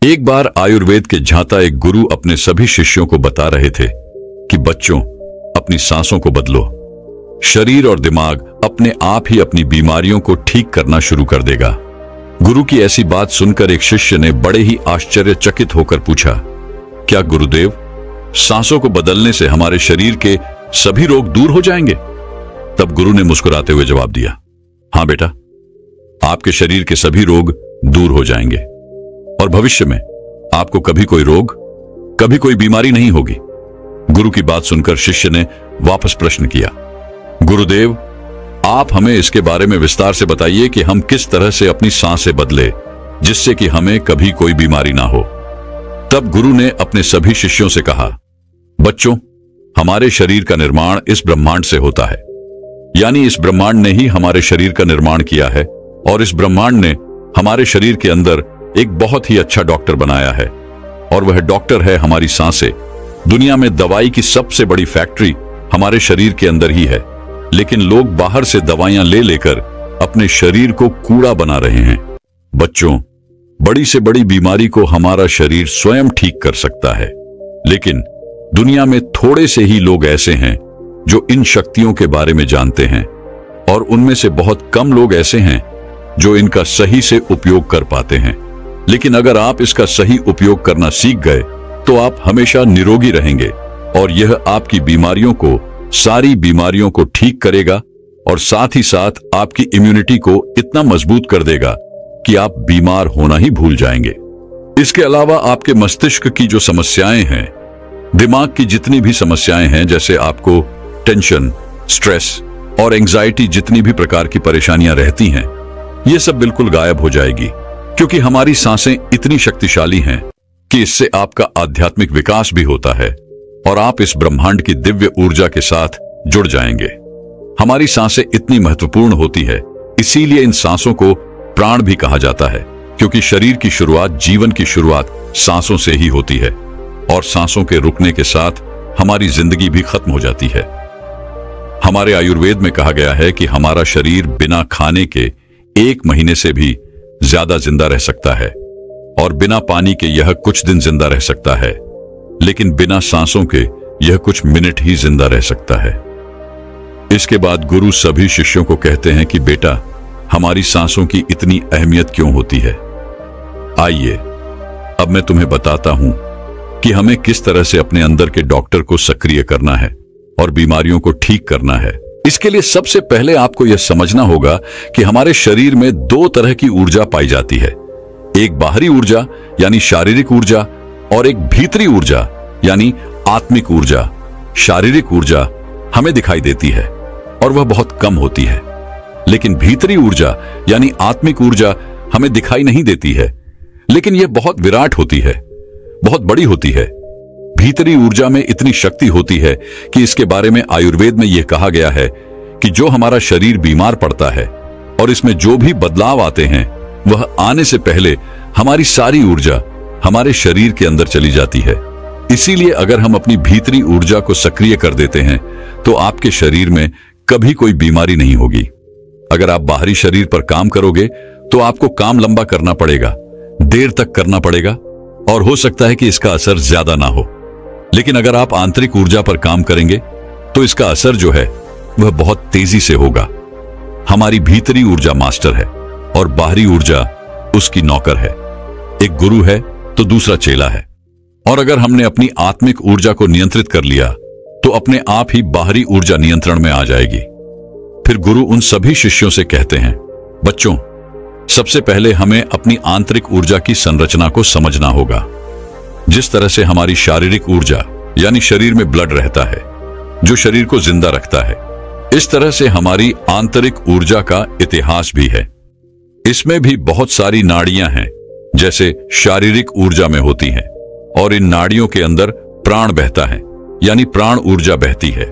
एक बार आयुर्वेद के झांता एक गुरु अपने सभी शिष्यों को बता रहे थे कि बच्चों, अपनी सांसों को बदलो। शरीर और दिमाग अपने आप ही अपनी बीमारियों को ठीक करना शुरू कर देगा। गुरु की ऐसी बात सुनकर एक शिष्य ने बड़े ही आश्चर्यचकित होकर पूछा, क्या गुरुदेव, सांसों को बदलने से हमारे शरीर के सभी रोग दूर हो जाएंगे? तब गुरु ने मुस्कुराते हुए जवाब दिया, हां बेटा, आपके शरीर के सभी रोग दूर हो जाएंगे और भविष्य में आपको कभी कोई रोग, कभी कोई बीमारी नहीं होगी। गुरु की बात सुनकर शिष्य ने वापस प्रश्न किया, गुरुदेव, आप हमें इसके बारे में विस्तार से बताइए कि हम किस तरह से अपनी सांसें बदले जिससे कि हमें कभी कोई बीमारी ना हो। तब गुरु ने अपने सभी शिष्यों से कहा, बच्चों, हमारे शरीर का निर्माण इस ब्रह्मांड से होता है, यानी इस ब्रह्मांड ने ही हमारे शरीर का निर्माण किया है और इस ब्रह्मांड ने हमारे शरीर के अंदर एक बहुत ही अच्छा डॉक्टर बनाया है और वह डॉक्टर है हमारी सांसें। दुनिया में दवाई की सबसे बड़ी फैक्ट्री हमारे शरीर के अंदर ही है, लेकिन लोग बाहर से दवाइयां ले लेकर अपने शरीर को कूड़ा बना रहे हैं। बच्चों, बड़ी से बड़ी बीमारी को हमारा शरीर स्वयं ठीक कर सकता है, लेकिन दुनिया में थोड़े से ही लोग ऐसे हैं जो इन शक्तियों के बारे में जानते हैं और उनमें से बहुत कम लोग ऐसे हैं जो इनका सही से उपयोग कर पाते हैं। लेकिन अगर आप इसका सही उपयोग करना सीख गए तो आप हमेशा निरोगी रहेंगे और यह आपकी बीमारियों को, सारी बीमारियों को ठीक करेगा और साथ ही साथ आपकी इम्यूनिटी को इतना मजबूत कर देगा कि आप बीमार होना ही भूल जाएंगे। इसके अलावा आपके मस्तिष्क की जो समस्याएं हैं, दिमाग की जितनी भी समस्याएं हैं, जैसे आपको टेंशन, स्ट्रेस और एंजाइटी जितनी भी प्रकार की परेशानियां रहती हैं, ये सब बिल्कुल गायब हो जाएगी, क्योंकि हमारी सांसें इतनी शक्तिशाली हैं कि इससे आपका आध्यात्मिक विकास भी होता है और आप इस ब्रह्मांड की दिव्य ऊर्जा के साथ जुड़ जाएंगे। हमारी सांसें इतनी महत्वपूर्ण होती है, इसीलिए इन सांसों को प्राण भी कहा जाता है, क्योंकि शरीर की शुरुआत, जीवन की शुरुआत सांसों से ही होती है और सांसों के रुकने के साथ हमारी जिंदगी भी खत्म हो जाती है। हमारे आयुर्वेद में कहा गया है कि हमारा शरीर बिना खाने के 1 महीने से भी ज्यादा जिंदा रह सकता है और बिना पानी के यह कुछ दिन जिंदा रह सकता है, लेकिन बिना सांसों के यह कुछ मिनट ही जिंदा रह सकता है। इसके बाद गुरु सभी शिष्यों को कहते हैं कि बेटा, हमारी सांसों की इतनी अहमियत क्यों होती है? आइए अब मैं तुम्हें बताता हूं कि हमें किस तरह से अपने अंदर के डॉक्टर को सक्रिय करना है और बीमारियों को ठीक करना है। इसके लिए सबसे पहले आपको यह समझना होगा कि हमारे शरीर में 2 तरह की ऊर्जा पाई जाती है, एक बाहरी ऊर्जा यानी शारीरिक ऊर्जा और एक भीतरी ऊर्जा यानी आत्मिक ऊर्जा। शारीरिक ऊर्जा हमें दिखाई देती है और वह बहुत कम होती है, लेकिन भीतरी ऊर्जा यानी आत्मिक ऊर्जा हमें दिखाई नहीं देती है, लेकिन यह बहुत विराट होती है, बहुत बड़ी होती है। भीतरी ऊर्जा में इतनी शक्ति होती है कि इसके बारे में आयुर्वेद में यह कहा गया है कि जो हमारा शरीर बीमार पड़ता है और इसमें जो भी बदलाव आते हैं, वह आने से पहले हमारी सारी ऊर्जा हमारे शरीर के अंदर चली जाती है। इसीलिए अगर हम अपनी भीतरी ऊर्जा को सक्रिय कर देते हैं तो आपके शरीर में कभी कोई बीमारी नहीं होगी। अगर आप बाहरी शरीर पर काम करोगे तो आपको काम लंबा करना पड़ेगा, देर तक करना पड़ेगा और हो सकता है कि इसका असर ज्यादा ना हो। लेकिन अगर आप आंतरिक ऊर्जा पर काम करेंगे तो इसका असर जो है वह बहुत तेजी से होगा। हमारी भीतरी ऊर्जा मास्टर है और बाहरी ऊर्जा उसकी नौकर है। एक गुरु है तो दूसरा चेला है, और अगर हमने अपनी आत्मिक ऊर्जा को नियंत्रित कर लिया तो अपने आप ही बाहरी ऊर्जा नियंत्रण में आ जाएगी। फिर गुरु उन सभी शिष्यों से कहते हैं, बच्चों, सबसे पहले हमें अपनी आंतरिक ऊर्जा की संरचना को समझना होगा। जिस तरह से हमारी शारीरिक ऊर्जा यानी शरीर में ब्लड रहता है जो शरीर को जिंदा रखता है, इस तरह से हमारी आंतरिक ऊर्जा का इतिहास भी है। इसमें भी बहुत सारी नाड़ियां हैं जैसे शारीरिक ऊर्जा में होती हैं, और इन नाड़ियों के अंदर प्राण बहता है यानी प्राण ऊर्जा बहती है,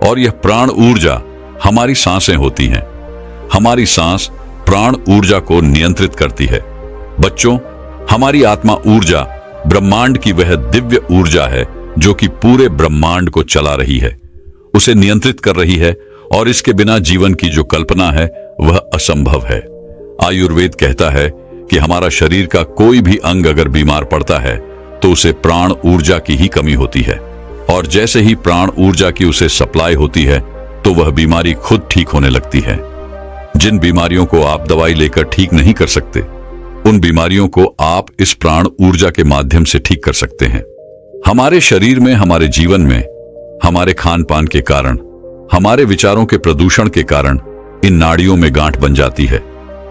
और यह प्राण ऊर्जा हमारी सांसें होती हैं। हमारी सांस प्राण ऊर्जा को नियंत्रित करती है। बच्चों, हमारी आत्मा ऊर्जा ब्रह्मांड की वह दिव्य ऊर्जा है जो कि पूरे ब्रह्मांड को चला रही है, उसे नियंत्रित कर रही है, और इसके बिना जीवन की जो कल्पना है वह असंभव है। आयुर्वेद कहता है कि हमारा शरीर का कोई भी अंग अगर बीमार पड़ता है तो उसे प्राण ऊर्जा की ही कमी होती है, और जैसे ही प्राण ऊर्जा की उसे सप्लाई होती है तो वह बीमारी खुद ठीक होने लगती है। जिन बीमारियों को आप दवाई लेकर ठीक नहीं कर सकते, उन बीमारियों को आप इस प्राण ऊर्जा के माध्यम से ठीक कर सकते हैं। हमारे शरीर में, हमारे जीवन में, हमारे खान पान के कारण, हमारे विचारों के प्रदूषण के कारण इन नाड़ियों में गांठ बन जाती है,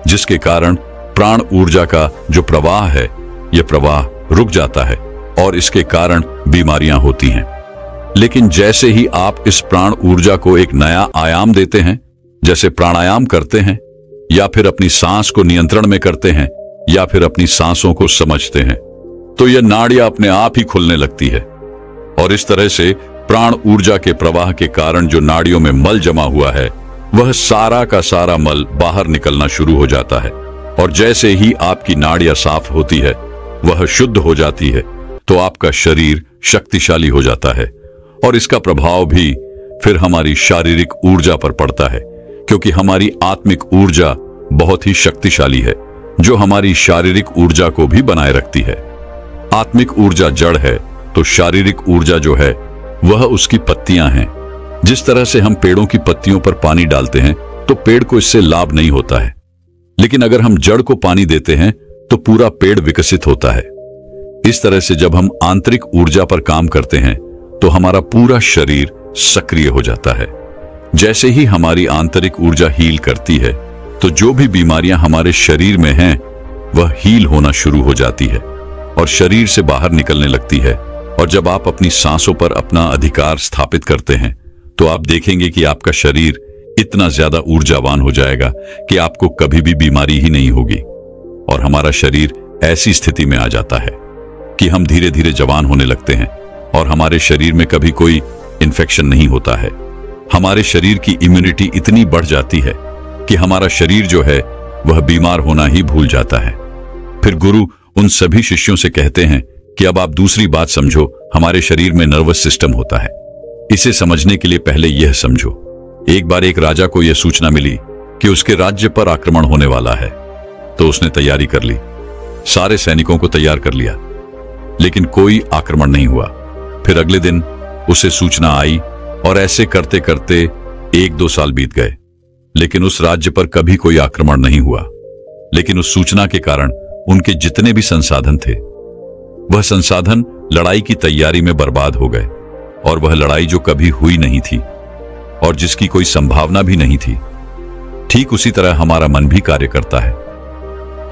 जिसके कारण प्राण ऊर्जा का जो प्रवाह है, यह प्रवाह रुक जाता है और इसके कारण बीमारियां होती हैं। लेकिन जैसे ही आप इस प्राण ऊर्जा को एक नया आयाम देते हैं, जैसे प्राणायाम करते हैं, या फिर अपनी सांस को नियंत्रण में करते हैं, या फिर अपनी सांसों को समझते हैं, तो यह नाड़ियां अपने आप ही खुलने लगती है। और इस तरह से प्राण ऊर्जा के प्रवाह के कारण जो नाड़ियों में मल जमा हुआ है, वह सारा का सारा मल बाहर निकलना शुरू हो जाता है। और जैसे ही आपकी नाड़ियां साफ होती है, वह शुद्ध हो जाती है, तो आपका शरीर शक्तिशाली हो जाता है। और इसका प्रभाव भी फिर हमारी शारीरिक ऊर्जा पर पड़ता है, क्योंकि हमारी आत्मिक ऊर्जा बहुत ही शक्तिशाली है, जो हमारी शारीरिक ऊर्जा को भी बनाए रखती है। आत्मिक ऊर्जा जड़ है, तो शारीरिक ऊर्जा जो है वह उसकी पत्तियां हैं। जिस तरह से हम पेड़ों की पत्तियों पर पानी डालते हैं तो पेड़ को इससे लाभ नहीं होता है, लेकिन अगर हम जड़ को पानी देते हैं तो पूरा पेड़ विकसित होता है। इस तरह से जब हम आंतरिक ऊर्जा पर काम करते हैं तो हमारा पूरा शरीर सक्रिय हो जाता है। जैसे ही हमारी आंतरिक ऊर्जा हील करती है, तो जो भी बीमारियां हमारे शरीर में हैं, वह हील होना शुरू हो जाती है और शरीर से बाहर निकलने लगती है। और जब आप अपनी सांसों पर अपना अधिकार स्थापित करते हैं, तो आप देखेंगे कि आपका शरीर इतना ज्यादा ऊर्जावान हो जाएगा कि आपको कभी भी बीमारी ही नहीं होगी। और हमारा शरीर ऐसी स्थिति में आ जाता है कि हम धीरे धीरे जवान होने लगते हैं और हमारे शरीर में कभी कोई इन्फेक्शन नहीं होता है। हमारे शरीर की इम्यूनिटी इतनी बढ़ जाती है कि हमारा शरीर जो है वह बीमार होना ही भूल जाता है। फिर गुरु उन सभी शिष्यों से कहते हैं कि अब आप दूसरी बात समझो, हमारे शरीर में नर्वस सिस्टम होता है। इसे समझने के लिए पहले यह समझो, एक बार एक राजा को यह सूचना मिली कि उसके राज्य पर आक्रमण होने वाला है, तो उसने तैयारी कर ली, सारे सैनिकों को तैयार कर लिया, लेकिन कोई आक्रमण नहीं हुआ। फिर अगले दिन उसे सूचना आई और ऐसे करते करते 1-2 साल बीत गए, लेकिन उस राज्य पर कभी कोई आक्रमण नहीं हुआ। लेकिन उस सूचना के कारण उनके जितने भी संसाधन थे, वह संसाधन लड़ाई की तैयारी में बर्बाद हो गए, और वह लड़ाई जो कभी हुई नहीं थी और जिसकी कोई संभावना भी नहीं थी। ठीक उसी तरह हमारा मन भी कार्य करता है।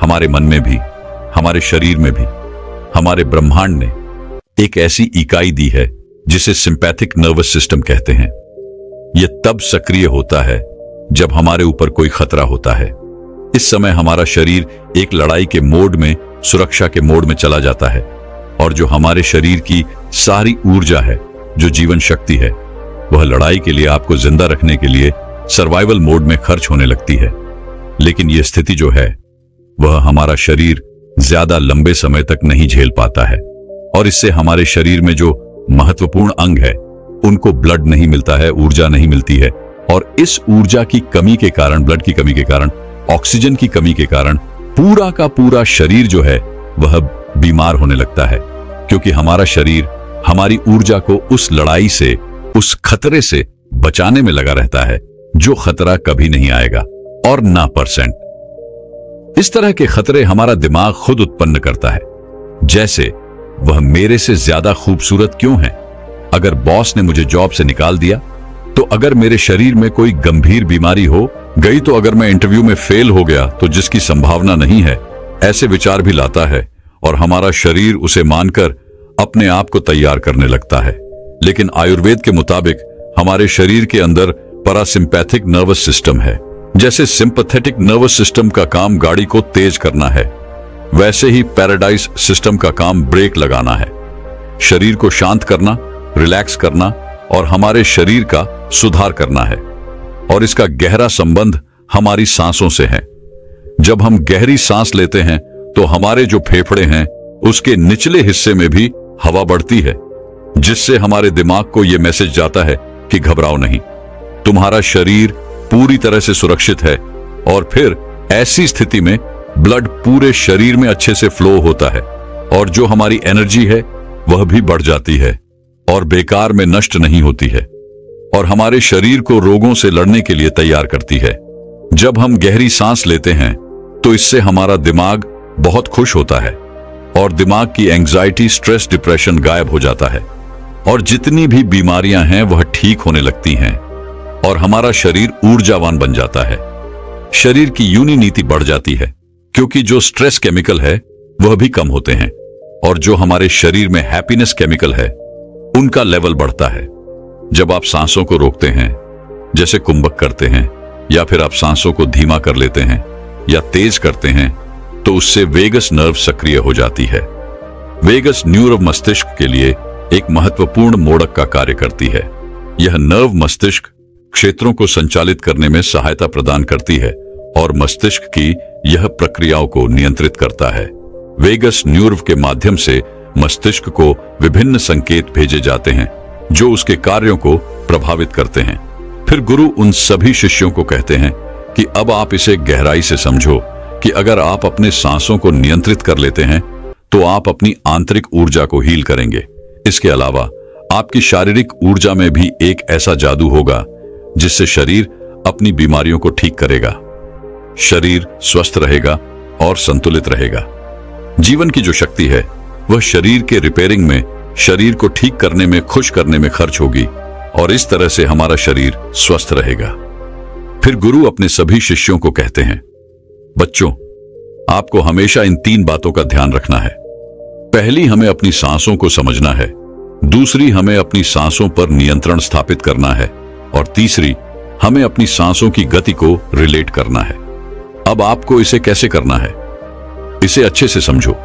हमारे मन में भी, हमारे शरीर में भी, हमारे ब्रह्मांड ने एक ऐसी इकाई दी है जिसे सिंपैथिक नर्वस सिस्टम कहते हैं। यह तब सक्रिय होता है जब हमारे ऊपर कोई खतरा होता है। इस समय हमारा शरीर एक लड़ाई के मोड में, सुरक्षा के मोड में चला जाता है, और जो हमारे शरीर की सारी ऊर्जा है, जो जीवन शक्ति है, वह लड़ाई के लिए, आपको जिंदा रखने के लिए सर्वाइवल मोड में खर्च होने लगती है। लेकिन यह स्थिति जो है, वह हमारा शरीर ज्यादा लंबे समय तक नहीं झेल पाता है, और इससे हमारे शरीर में जो महत्वपूर्ण अंग है उनको ब्लड नहीं मिलता है, ऊर्जा नहीं मिलती है। और इस ऊर्जा की कमी के कारण, ब्लड की कमी के कारण, ऑक्सीजन की कमी के कारण पूरा का पूरा शरीर जो है वह बीमार होने लगता है, क्योंकि हमारा शरीर हमारी ऊर्जा को उस लड़ाई से, उस खतरे से बचाने में लगा रहता है जो खतरा कभी नहीं आएगा, और ना %। इस तरह के खतरे हमारा दिमाग खुद उत्पन्न करता है, जैसे वह मेरे से ज्यादा खूबसूरत क्यों है, अगर बॉस ने मुझे जॉब से निकाल दिया, तो अगर मेरे शरीर में कोई गंभीर बीमारी हो गई, तो अगर मैं इंटरव्यू में फेल हो गया तो जिसकी संभावना नहीं है, ऐसे विचार भी लाता है, और हमारा शरीर उसे मानकर अपने आप को तैयार करने लगता है। लेकिन आयुर्वेद के मुताबिक हमारे शरीर के अंदर पैरासिम्पैथिक नर्वस सिस्टम है। जैसे सिंपैथेटिक नर्वस सिस्टम का काम गाड़ी को तेज करना है, वैसे ही पैराडाइज सिस्टम का काम ब्रेक लगाना है, शरीर को शांत करना, रिलैक्स करना और हमारे शरीर का सुधार करना है। और इसका गहरा संबंध हमारी सांसों से है। जब हम गहरी सांस लेते हैं तो हमारे जो फेफड़े हैं उसके निचले हिस्से में भी हवा बढ़ती है, जिससे हमारे दिमाग को यह मैसेज जाता है कि घबराओ नहीं, तुम्हारा शरीर पूरी तरह से सुरक्षित है। और फिर ऐसी स्थिति में ब्लड पूरे शरीर में अच्छे से फ्लो होता है और जो हमारी एनर्जी है वह भी बढ़ जाती है और बेकार में नष्ट नहीं होती है और हमारे शरीर को रोगों से लड़ने के लिए तैयार करती है। जब हम गहरी सांस लेते हैं तो इससे हमारा दिमाग बहुत खुश होता है और दिमाग की एंजाइटी, स्ट्रेस, डिप्रेशन गायब हो जाता है और जितनी भी बीमारियां हैं वह ठीक होने लगती हैं और हमारा शरीर ऊर्जावान बन जाता है। शरीर की यूनिटी बढ़ जाती है क्योंकि जो स्ट्रेस केमिकल है वह भी कम होते हैं और जो हमारे शरीर में हैप्पीनेस केमिकल है उनका लेवल बढ़ता है। जब आप सांसों को रोकते हैं, जैसे कुंभक करते हैं, या फिर आप सांसों को धीमा कर लेते हैं या तेज करते हैं, तो उससे वेगस नर्व सक्रिय हो जाती है। वेगस न्यूरॉन मस्तिष्क के लिए एक महत्वपूर्ण मोड़क का कार्य करती है। यह नर्व मस्तिष्क क्षेत्रों को संचालित करने में सहायता प्रदान करती है और मस्तिष्क की यह प्रक्रियाओं को नियंत्रित करता है। वेगस न्यूरॉन के माध्यम से मस्तिष्क को विभिन्न संकेत भेजे जाते हैं जो उसके कार्यों को प्रभावित करते हैं। फिर गुरु उन सभी शिष्यों को कहते हैं कि अब आप इसे गहराई से समझो कि अगर आप अपने सांसों को नियंत्रित कर लेते हैं तो आप अपनी आंतरिक ऊर्जा को हील करेंगे। इसके अलावा आपकी शारीरिक ऊर्जा में भी एक ऐसा जादू होगा जिससे शरीर अपनी बीमारियों को ठीक करेगा, शरीर स्वस्थ रहेगा और संतुलित रहेगा। जीवन की जो शक्ति है वह शरीर के रिपेयरिंग में, शरीर को ठीक करने में, खुश करने में खर्च होगी और इस तरह से हमारा शरीर स्वस्थ रहेगा। फिर गुरु अपने सभी शिष्यों को कहते हैं, बच्चों, आपको हमेशा इन 3 बातों का ध्यान रखना है। पहली, हमें अपनी सांसों को समझना है। दूसरी, हमें अपनी सांसों पर नियंत्रण स्थापित करना है और तीसरी, हमें अपनी सांसों की गति को रिलेट करना है। अब आपको इसे कैसे करना है, इसे अच्छे से समझो।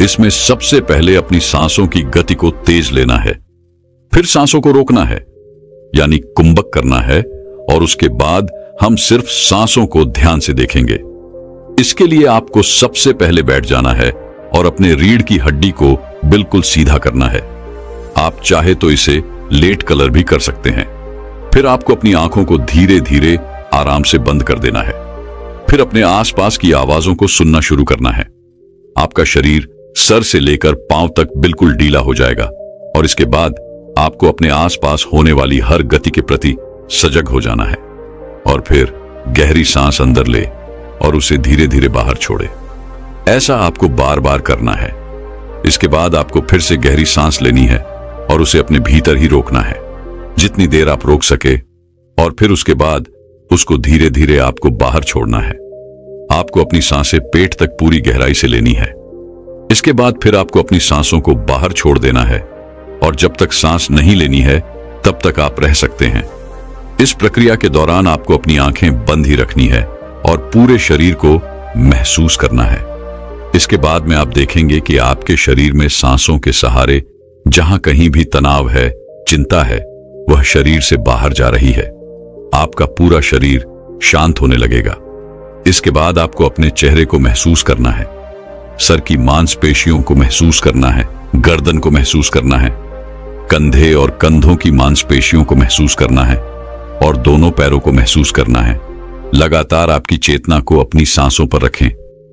इसमें सबसे पहले अपनी सांसों की गति को तेज लेना है, फिर सांसों को रोकना है यानी कुंभक करना है और उसके बाद हम सिर्फ सांसों को ध्यान से देखेंगे। इसके लिए आपको सबसे पहले बैठ जाना है और अपने रीढ़ की हड्डी को बिल्कुल सीधा करना है। आप चाहे तो इसे लेट कलर भी कर सकते हैं। फिर आपको अपनी आंखों को धीरे धीरे आराम से बंद कर देना है। फिर अपने आसपास की आवाजों को सुनना शुरू करना है। आपका शरीर सर से लेकर पांव तक बिल्कुल ढीला हो जाएगा और इसके बाद आपको अपने आसपास होने वाली हर गति के प्रति सजग हो जाना है और फिर गहरी सांस अंदर ले और उसे धीरे धीरे बाहर छोड़े। ऐसा आपको बार बार करना है। इसके बाद आपको फिर से गहरी सांस लेनी है और उसे अपने भीतर ही रोकना है, जितनी देर आप रोक सके, और फिर उसके बाद उसको धीरे धीरे आपको बाहर छोड़ना है। आपको अपनी सांसें पेट तक पूरी गहराई से लेनी है। इसके बाद फिर आपको अपनी सांसों को बाहर छोड़ देना है और जब तक सांस नहीं लेनी है तब तक आप रह सकते हैं। इस प्रक्रिया के दौरान आपको अपनी आंखें बंद ही रखनी है और पूरे शरीर को महसूस करना है। इसके बाद में आप देखेंगे कि आपके शरीर में सांसों के सहारे जहां कहीं भी तनाव है, चिंता है, वह शरीर से बाहर जा रही है। आपका पूरा शरीर शांत होने लगेगा। इसके बाद आपको अपने चेहरे को महसूस करना है, सर की मांसपेशियों को महसूस करना है, गर्दन को महसूस करना है, कंधे और कंधों की मांसपेशियों को महसूस करना है और दोनों पैरों को महसूस करना है। लगातार आपकी चेतना को अपनी सांसों पर रखें।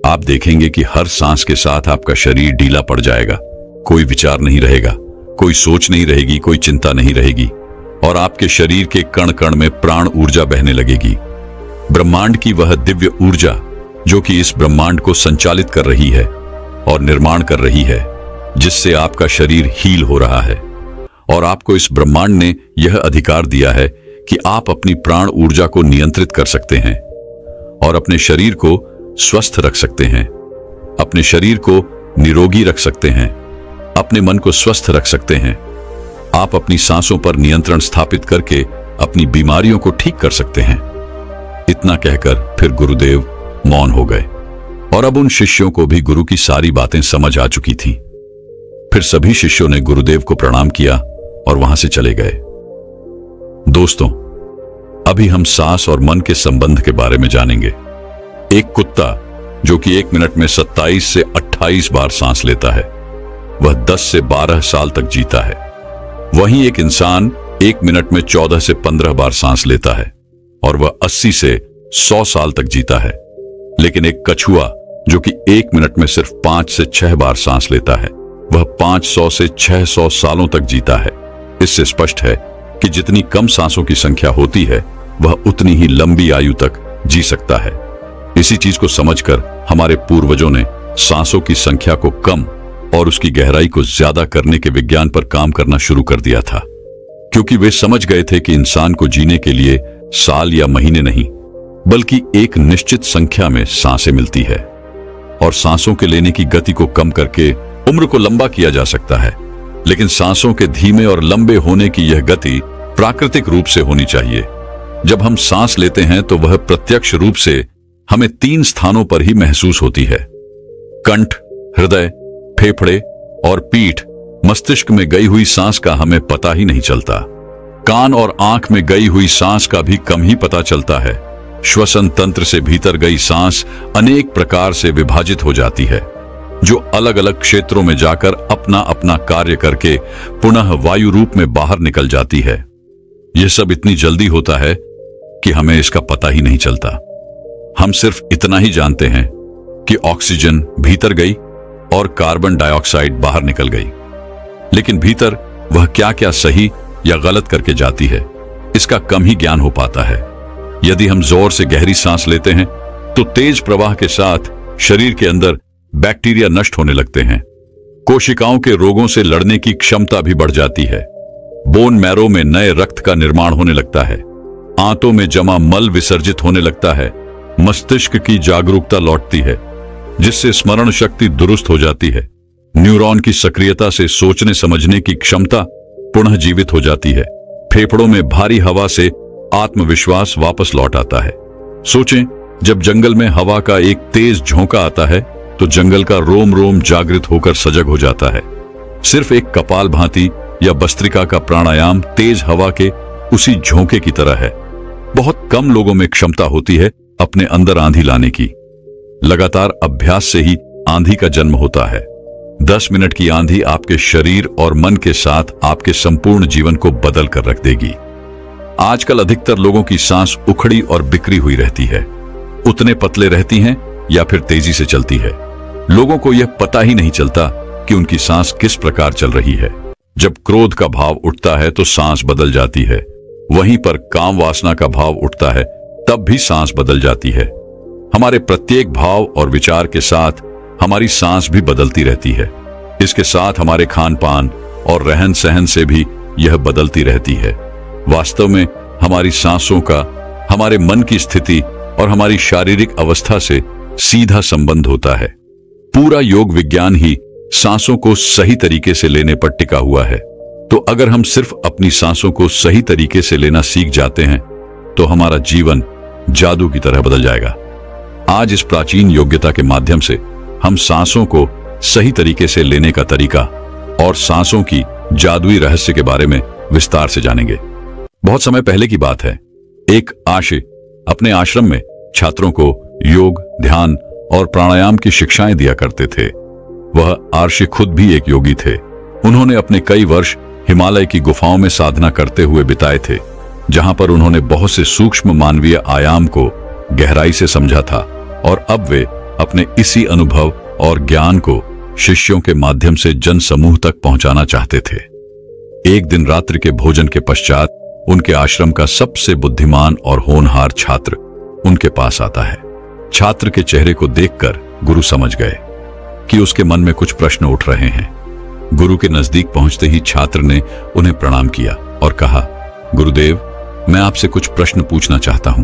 आप देखेंगे कि हर सांस के साथ आपका शरीर ढीला पड़ जाएगा। कोई विचार नहीं रहेगा, कोई सोच नहीं रहेगी, कोई चिंता नहीं रहेगी और आपके शरीर के कण कण में प्राण ऊर्जा बहने लगेगी। ब्रह्मांड की वह दिव्य ऊर्जा जो कि इस ब्रह्मांड को संचालित कर रही है और निर्माण कर रही है, जिससे आपका शरीर हील हो रहा है। और आपको इस ब्रह्मांड ने यह अधिकार दिया है कि आप अपनी प्राण ऊर्जा को नियंत्रित कर सकते हैं और अपने शरीर को स्वस्थ रख सकते हैं, अपने शरीर को निरोगी रख सकते हैं, अपने मन को स्वस्थ रख सकते हैं। आप अपनी सांसों पर नियंत्रण स्थापित करके अपनी बीमारियों को ठीक कर सकते हैं। इतना कहकर फिर गुरुदेव मौन हो गए और अब उन शिष्यों को भी गुरु की सारी बातें समझ आ चुकी थी। फिर सभी शिष्यों ने गुरुदेव को प्रणाम किया और वहां से चले गए। दोस्तों, अभी हम सांस और मन के संबंध के बारे में जानेंगे। एक कुत्ता जो कि 1 मिनट में 27 से 28 बार सांस लेता है, वह 10 से 12 साल तक जीता है। वहीं एक इंसान 1 मिनट में 14 से 15 बार सांस लेता है और वह 80 से 100 साल तक जीता है। लेकिन एक कछुआ जो 1 मिनट में सिर्फ 5 से 6 बार सांस लेता है, वह 500 से 600 सालों तक जीता है। इससे स्पष्ट है कि जितनी कम सांसों की संख्या होती है, वह उतनी ही लंबी आयु तक जी सकता है। इसी चीज को समझकर हमारे पूर्वजों ने सांसों की संख्या को कम और उसकी गहराई को ज्यादा करने के विज्ञान पर काम करना शुरू कर दिया था, क्योंकि वे समझ गए थे कि इंसान को जीने के लिए साल या महीने नहीं, बल्कि एक निश्चित संख्या में सांसें मिलती है, और सांसों के लेने की गति को कम करके उम्र को लंबा किया जा सकता है। लेकिन सांसों के धीमे और लंबे होने की यह गति प्राकृतिक रूप से होनी चाहिए। जब हम सांस लेते हैं तो वह प्रत्यक्ष रूप से हमें 3 स्थानों पर ही महसूस होती है: कंठ, हृदय, फेफड़े और पीठ। मस्तिष्क में गई हुई सांस का हमें पता ही नहीं चलता। कान और आंख में गई हुई सांस का भी कम ही पता चलता है। श्वसन तंत्र से भीतर गई सांस अनेक प्रकार से विभाजित हो जाती है, जो अलग अलग क्षेत्रों में जाकर अपना अपना कार्य करके पुनः वायु रूप में बाहर निकल जाती है। यह सब इतनी जल्दी होता है कि हमें इसका पता ही नहीं चलता। हम सिर्फ इतना ही जानते हैं कि ऑक्सीजन भीतर गई और कार्बन डाइऑक्साइड बाहर निकल गई, लेकिन भीतर वह क्या क्या सही या गलत करके जाती है, इसका कम ही ज्ञान हो पाता है। यदि हम जोर से गहरी सांस लेते हैं तो तेज प्रवाह के साथ शरीर के अंदर बैक्टीरिया नष्ट होने लगते हैं। कोशिकाओं के रोगों से लड़ने की क्षमता भी बढ़ जाती है। बोन मैरो में नए रक्त का निर्माण होने लगता है। आंतों में जमा मल विसर्जित होने लगता है। मस्तिष्क की जागरूकता लौटती है, जिससे स्मरण शक्ति दुरुस्त हो जाती है। न्यूरॉन की सक्रियता से सोचने समझने की क्षमता पुनः जीवित हो जाती है। फेफड़ों में भारी हवा से आत्मविश्वास वापस लौट आता है। सोचें, जब जंगल में हवा का एक तेज झोंका आता है तो जंगल का रोम रोम जागृत होकर सजग हो जाता है। सिर्फ एक कपाल भाती या भस्त्रिका का प्राणायाम तेज हवा के उसी झोंके की तरह है। बहुत कम लोगों में क्षमता होती है अपने अंदर आंधी लाने की। लगातार अभ्यास से ही आंधी का जन्म होता है। 10 मिनट की आंधी आपके शरीर और मन के साथ आपके संपूर्ण जीवन को बदल कर रख देगी। आजकल अधिकतर लोगों की सांस उखड़ी और बिखरी हुई रहती है। उतने पतले रहती हैं या फिर तेजी से चलती है। लोगों को यह पता ही नहीं चलता कि उनकी सांस किस प्रकार चल रही है। जब क्रोध का भाव उठता है तो सांस बदल जाती है। वहीं पर काम वासना का भाव उठता है, तब भी सांस बदल जाती है। हमारे प्रत्येक भाव और विचार के साथ हमारी सांस भी बदलती रहती है। इसके साथ हमारे खान पान और रहन सहन से भी यह बदलती रहती है। वास्तव में हमारी सांसों का हमारे मन की स्थिति और हमारी शारीरिक अवस्था से सीधा संबंध होता है। पूरा योग विज्ञान ही सांसों को सही तरीके से लेने पर टिका हुआ है। तो अगर हम सिर्फ अपनी सांसों को सही तरीके से लेना सीख जाते हैं तो हमारा जीवन जादू की तरह बदल जाएगा। आज इस प्राचीन योग्यता के माध्यम से हम सांसों को सही तरीके से लेने का तरीका और सांसों की जादुई रहस्य के बारे में विस्तार से जानेंगे। बहुत समय पहले की बात है। एक आर्षि अपने आश्रम में छात्रों को योग, ध्यान और प्राणायाम की शिक्षाएं दिया करते थे। वह आर्षि खुद भी एक योगी थे। उन्होंने अपने कई वर्ष हिमालय की गुफाओं में साधना करते हुए बिताए थे, जहां पर उन्होंने बहुत से सूक्ष्म मानवीय आयाम को गहराई से समझा था, और अब वे अपने इसी अनुभव और ज्ञान को शिष्यों के माध्यम से जन समूह तक पहुंचाना चाहते थे। एक दिन रात्रि के भोजन के पश्चात उनके आश्रम का सबसे बुद्धिमान और होनहार छात्र उनके पास आता है। छात्र के चेहरे को देखकर गुरु समझ गए कि उसके मन में कुछ प्रश्न उठ रहे हैं। गुरु के नजदीक पहुंचते ही छात्र ने उन्हें प्रणाम किया और कहा, गुरुदेव, मैं आपसे कुछ प्रश्न पूछना चाहता हूं।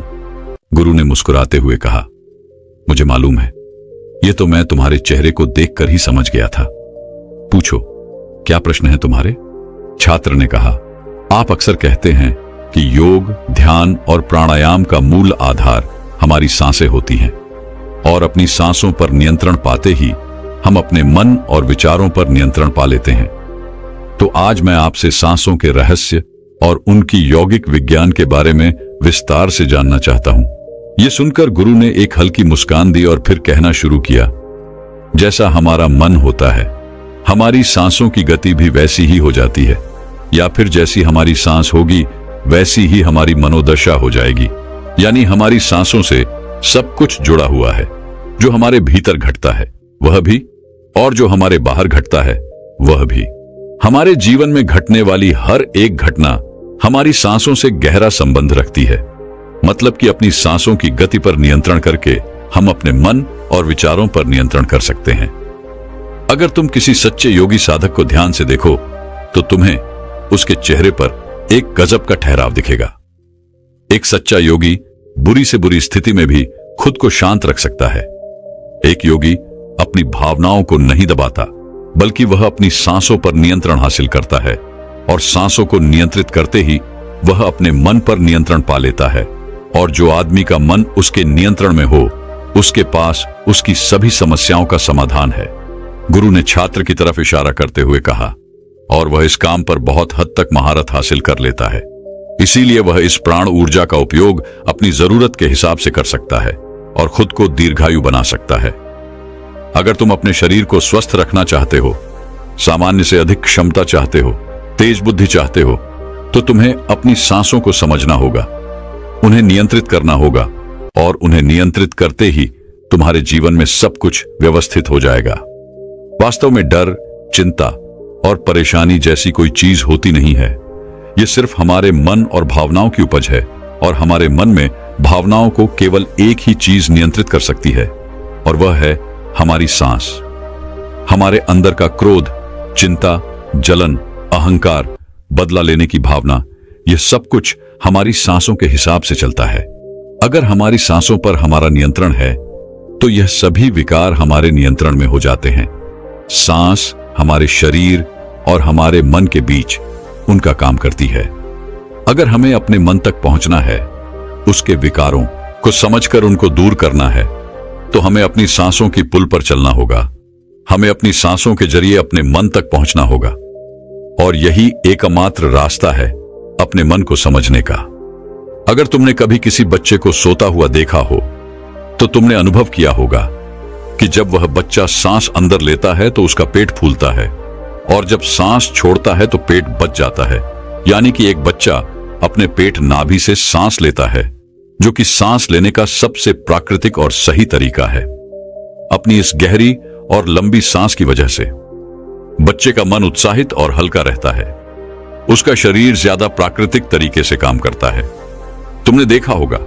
गुरु ने मुस्कुराते हुए कहा, मुझे मालूम है, ये तो मैं तुम्हारे चेहरे को देखकर ही समझ गया था। पूछो, क्या प्रश्न है तुम्हारे? छात्र ने कहा, आप अक्सर कहते हैं कि योग, ध्यान और प्राणायाम का मूल आधार हमारी सांसें होती हैं, और अपनी सांसों पर नियंत्रण पाते ही हम अपने मन और विचारों पर नियंत्रण पा लेते हैं। तो आज मैं आपसे सांसों के रहस्य और उनकी यौगिक विज्ञान के बारे में विस्तार से जानना चाहता हूं। यह सुनकर गुरु ने एक हल्की मुस्कान दी और फिर कहना शुरू किया, जैसा हमारा मन होता है, हमारी सांसों की गति भी वैसी ही हो जाती है, या फिर जैसी हमारी सांस होगी वैसी ही हमारी मनोदशा हो जाएगी। यानी हमारी सांसों से सब कुछ जुड़ा हुआ है। जो हमारे भीतर घटता है वह भी, और जो हमारे बाहर घटता है वह भी। हमारे जीवन में घटने वाली हर एक घटना हमारी सांसों से गहरा संबंध रखती है। मतलब कि अपनी सांसों की गति पर नियंत्रण करके हम अपने मन और विचारों पर नियंत्रण कर सकते हैं। अगर तुम किसी सच्चे योगी साधक को ध्यान से देखो तो तुम्हें उसके चेहरे पर एक गजब का ठहराव दिखेगा। एक सच्चा योगी बुरी से बुरी स्थिति में भी खुद को शांत रख सकता है। एक योगी अपनी भावनाओं को नहीं दबाता, बल्कि वह अपनी सांसों पर नियंत्रण हासिल करता है, और सांसों को नियंत्रित करते ही वह अपने मन पर नियंत्रण पा लेता है। और जो आदमी का मन उसके नियंत्रण में हो, उसके पास उसकी सभी समस्याओं का समाधान है। गुरु ने छात्र की तरफ इशारा करते हुए कहा, और वह इस काम पर बहुत हद तक महारत हासिल कर लेता है। इसीलिए वह इस प्राण ऊर्जा का उपयोग अपनी जरूरत के हिसाब से कर सकता है और खुद को दीर्घायु बना सकता है। अगर तुम अपने शरीर को स्वस्थ रखना चाहते हो, सामान्य से अधिक क्षमता चाहते हो, तेज बुद्धि चाहते हो, तो तुम्हें अपनी सांसों को समझना होगा, उन्हें नियंत्रित करना होगा, और उन्हें नियंत्रित करते ही तुम्हारे जीवन में सब कुछ व्यवस्थित हो जाएगा। वास्तव में डर, चिंता और परेशानी जैसी कोई चीज होती नहीं है। यह सिर्फ हमारे मन और भावनाओं की उपज है, और हमारे मन में भावनाओं को केवल एक ही चीज नियंत्रित कर सकती है, और वह है हमारी सांस। हमारे अंदर का क्रोध, चिंता, जलन, अहंकार, बदला लेने की भावना, यह सब कुछ हमारी सांसों के हिसाब से चलता है। अगर हमारी सांसों पर हमारा नियंत्रण है तो यह सभी विकार हमारे नियंत्रण में हो जाते हैं। सांस हमारे शरीर और हमारे मन के बीच उनका काम करती है। अगर हमें अपने मन तक पहुंचना है, उसके विकारों को समझकर उनको दूर करना है, तो हमें अपनी सांसों की पुल पर चलना होगा। हमें अपनी सांसों के जरिए अपने मन तक पहुंचना होगा, और यही एकमात्र रास्ता है अपने मन को समझने का। अगर तुमने कभी किसी बच्चे को सोता हुआ देखा हो, तो तुमने अनुभव किया होगा कि जब वह बच्चा सांस अंदर लेता है तो उसका पेट फूलता है, और जब सांस छोड़ता है तो पेट बच जाता है। यानी कि एक बच्चा अपने पेट नाभि से सांस लेता है, जो कि सांस लेने का सबसे प्राकृतिक और सही तरीका है। अपनी इस गहरी और लंबी सांस की वजह से बच्चे का मन उत्साहित और हल्का रहता है। उसका शरीर ज्यादा प्राकृतिक तरीके से काम करता है। तुमने देखा होगा,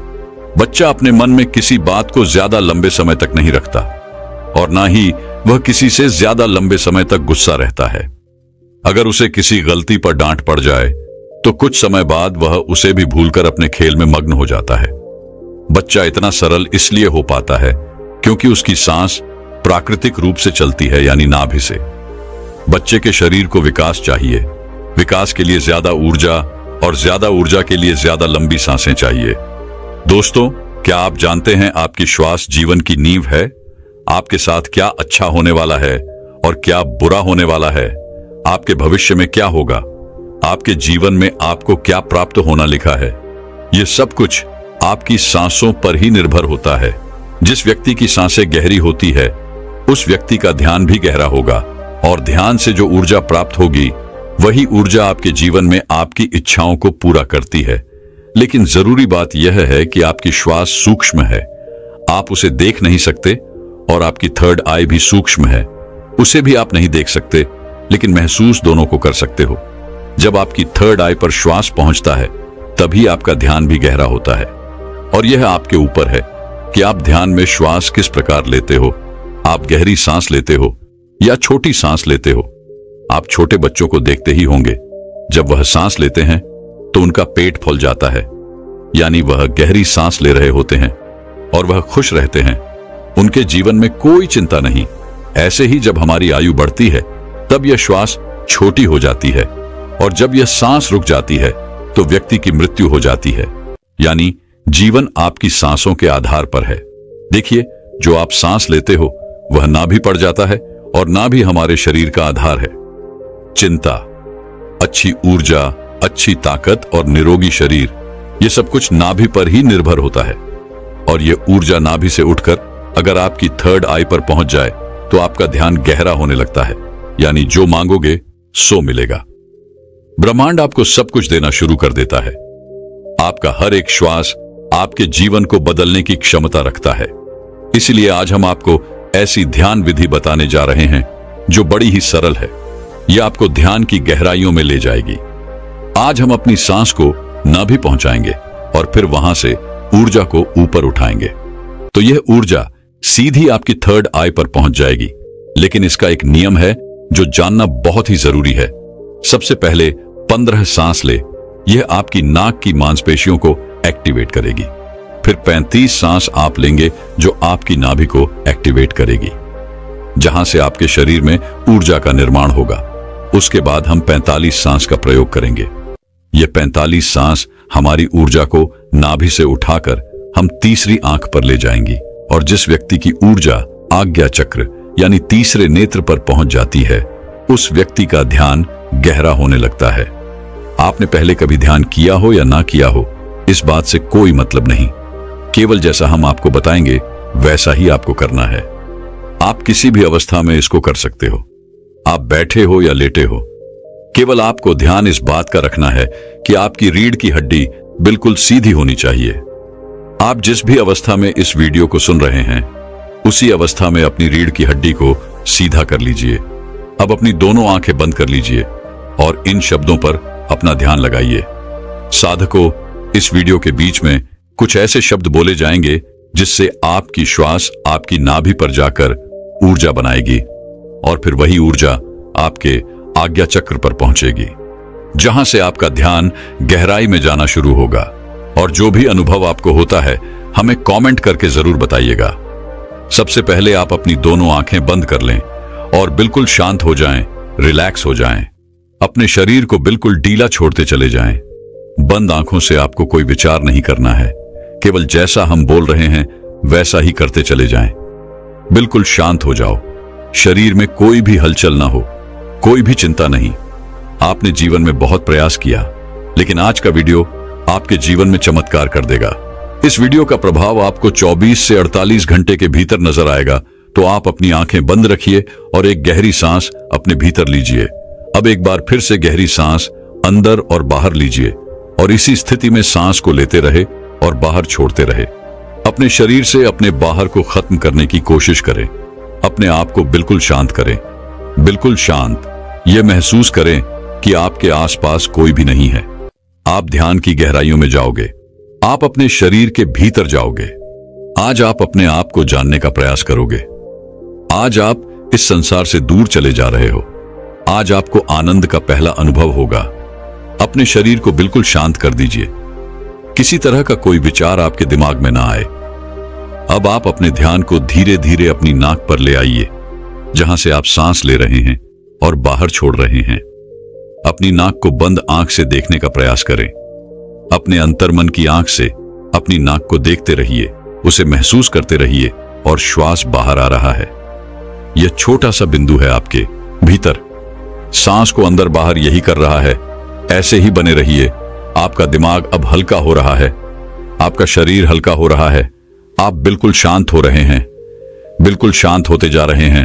बच्चा अपने मन में किसी बात को ज्यादा लंबे समय तक नहीं रखता, और ना ही वह किसी से ज्यादा लंबे समय तक गुस्सा रहता है। अगर उसे किसी गलती पर डांट पड़ जाए तो कुछ समय बाद वह उसे भी भूलकर अपने खेल में मग्न हो जाता है। बच्चा इतना सरल इसलिए हो पाता है क्योंकि उसकी सांस प्राकृतिक रूप से चलती है, यानी नाभि से। बच्चे के शरीर को विकास चाहिए। विकास के लिए ज्यादा ऊर्जा, और ज्यादा ऊर्जा के लिए ज्यादा लंबी सांसें चाहिए। दोस्तों, क्या आप जानते हैं आपकी श्वास जीवन की नींव है? आपके साथ क्या अच्छा होने वाला है और क्या बुरा होने वाला है, आपके भविष्य में क्या होगा, आपके जीवन में आपको क्या प्राप्त होना लिखा है, यह सब कुछ आपकी सांसों पर ही निर्भर होता है। जिस व्यक्ति की सांसें गहरी होती है, उस व्यक्ति का ध्यान भी गहरा होगा, और ध्यान से जो ऊर्जा प्राप्त होगी वही ऊर्जा आपके जीवन में आपकी इच्छाओं को पूरा करती है। लेकिन जरूरी बात यह है कि आपकी श्वास सूक्ष्म है, आप उसे देख नहीं सकते, और आपकी थर्ड आई भी सूक्ष्म है, उसे भी आप नहीं देख सकते, लेकिन महसूस दोनों को कर सकते हो। जब आपकी थर्ड आई पर श्वास पहुंचता है, तभी आपका ध्यान भी गहरा होता है, और यह आपके ऊपर है कि आप ध्यान में श्वास किस प्रकार लेते हो। आप गहरी सांस लेते हो या छोटी सांस लेते हो। आप छोटे बच्चों को देखते ही होंगे, जब वह सांस लेते हैं तो उनका पेट फूल जाता है, यानी वह गहरी सांस ले रहे होते हैं और वह खुश रहते हैं। उनके जीवन में कोई चिंता नहीं। ऐसे ही जब हमारी आयु बढ़ती है, तब यह श्वास छोटी हो जाती है, और जब यह सांस रुक जाती है तो व्यक्ति की मृत्यु हो जाती है। यानी जीवन आपकी सांसों के आधार पर है। देखिए, जो आप सांस लेते हो वह ना भी पड़ जाता है और ना भी हमारे शरीर का आधार है। चिंता, अच्छी ऊर्जा, अच्छी ताकत और निरोगी शरीर, यह सब कुछ नाभि पर ही निर्भर होता है। और यह ऊर्जा नाभि से उठकर अगर आपकी थर्ड आई पर पहुंच जाए तो आपका ध्यान गहरा होने लगता है, यानी जो मांगोगे सो मिलेगा। ब्रह्मांड आपको सब कुछ देना शुरू कर देता है। आपका हर एक श्वास आपके जीवन को बदलने की क्षमता रखता है। इसलिए आज हम आपको ऐसी ध्यान विधि बताने जा रहे हैं जो बड़ी ही सरल है। यह आपको ध्यान की गहराइयों में ले जाएगी। आज हम अपनी सांस को नाभि पहुंचाएंगे और फिर वहां से ऊर्जा को ऊपर उठाएंगे, तो यह ऊर्जा सीधी आपकी थर्ड आई पर पहुंच जाएगी। लेकिन इसका एक नियम है जो जानना बहुत ही जरूरी है। सबसे पहले 15 सांस ले, यह आपकी नाक की मांसपेशियों को एक्टिवेट करेगी। फिर 35 सांस आप लेंगे जो आपकी नाभि को एक्टिवेट करेगी, जहां से आपके शरीर में ऊर्जा का निर्माण होगा। उसके बाद हम 45 सांस का प्रयोग करेंगे। यह 45 सांस हमारी ऊर्जा को नाभि से उठाकर हम तीसरी आंख पर ले जाएंगी, और जिस व्यक्ति की ऊर्जा आज्ञा चक्र यानी तीसरे नेत्र पर पहुंच जाती है, उस व्यक्ति का ध्यान गहरा होने लगता है। आपने पहले कभी ध्यान किया हो या ना किया हो, इस बात से कोई मतलब नहीं। केवल जैसा हम आपको बताएंगे वैसा ही आपको करना है। आप किसी भी अवस्था में इसको कर सकते हो, आप बैठे हो या लेटे हो। केवल आपको ध्यान इस बात का रखना है कि आपकी रीढ़ की हड्डी बिल्कुल सीधी होनी चाहिए। आप जिस भी अवस्था में इस वीडियो को सुन रहे हैं, उसी अवस्था में अपनी रीढ़ की हड्डी को सीधा कर लीजिए। अब अपनी दोनों आंखें बंद कर लीजिए और इन शब्दों पर अपना ध्यान लगाइए। साधकों, इस वीडियो के बीच में कुछ ऐसे शब्द बोले जाएंगे जिससे आपकी श्वास आपकी नाभि पर जाकर ऊर्जा बनाएगी, और फिर वही ऊर्जा आपके आज्ञा चक्र पर पहुंचेगी, जहां से आपका ध्यान गहराई में जाना शुरू होगा। और जो भी अनुभव आपको होता है, हमें कमेंट करके जरूर बताइएगा। सबसे पहले आप अपनी दोनों आंखें बंद कर लें और बिल्कुल शांत हो जाएं, रिलैक्स हो जाएं। अपने शरीर को बिल्कुल ढीला छोड़ते चले जाएं। बंद आंखों से आपको कोई विचार नहीं करना है, केवल जैसा हम बोल रहे हैं वैसा ही करते चले जाएं। बिल्कुल शांत हो जाओ। शरीर में कोई भी हलचल ना हो, कोई भी चिंता नहीं। आपने जीवन में बहुत प्रयास किया, लेकिन आज का वीडियो आपके जीवन में चमत्कार कर देगा। इस वीडियो का प्रभाव आपको 24 से 48 घंटे के भीतर नजर आएगा। तो आप अपनी आंखें बंद रखिए और एक गहरी सांस अपने भीतर लीजिए। अब एक बार फिर से गहरी सांस अंदर और बाहर लीजिए, और इसी स्थिति में सांस को लेते रहे और बाहर छोड़ते रहे। अपने शरीर से अपने बाहर को खत्म करने की कोशिश करें। अपने आप को बिल्कुल शांत करें, बिल्कुल शांत। यह महसूस करें कि आपके आसपास कोई भी नहीं है। आप ध्यान की गहराइयों में जाओगे, आप अपने शरीर के भीतर जाओगे। आज आप अपने आप को जानने का प्रयास करोगे। आज आप इस संसार से दूर चले जा रहे हो। आज आपको आनंद का पहला अनुभव होगा। अपने शरीर को बिल्कुल शांत कर दीजिए। किसी तरह का कोई विचार आपके दिमाग में ना आए। अब आप अपने ध्यान को धीरे धीरे अपनी नाक पर ले आइए, जहां से आप सांस ले रहे हैं और बाहर छोड़ रहे हैं। अपनी नाक को बंद आंख से देखने का प्रयास करें। अपने अंतर्मन की आंख से अपनी नाक को देखते रहिए, उसे महसूस करते रहिए, और श्वास बाहर आ रहा है। यह छोटा सा बिंदु है आपके भीतर। सांस को अंदर बाहर यही कर रहा है। ऐसे ही बने रहिए। आपका दिमाग अब हल्का हो रहा है, आपका शरीर हल्का हो रहा है। आप बिल्कुल शांत हो रहे हैं, बिल्कुल शांत होते जा रहे हैं।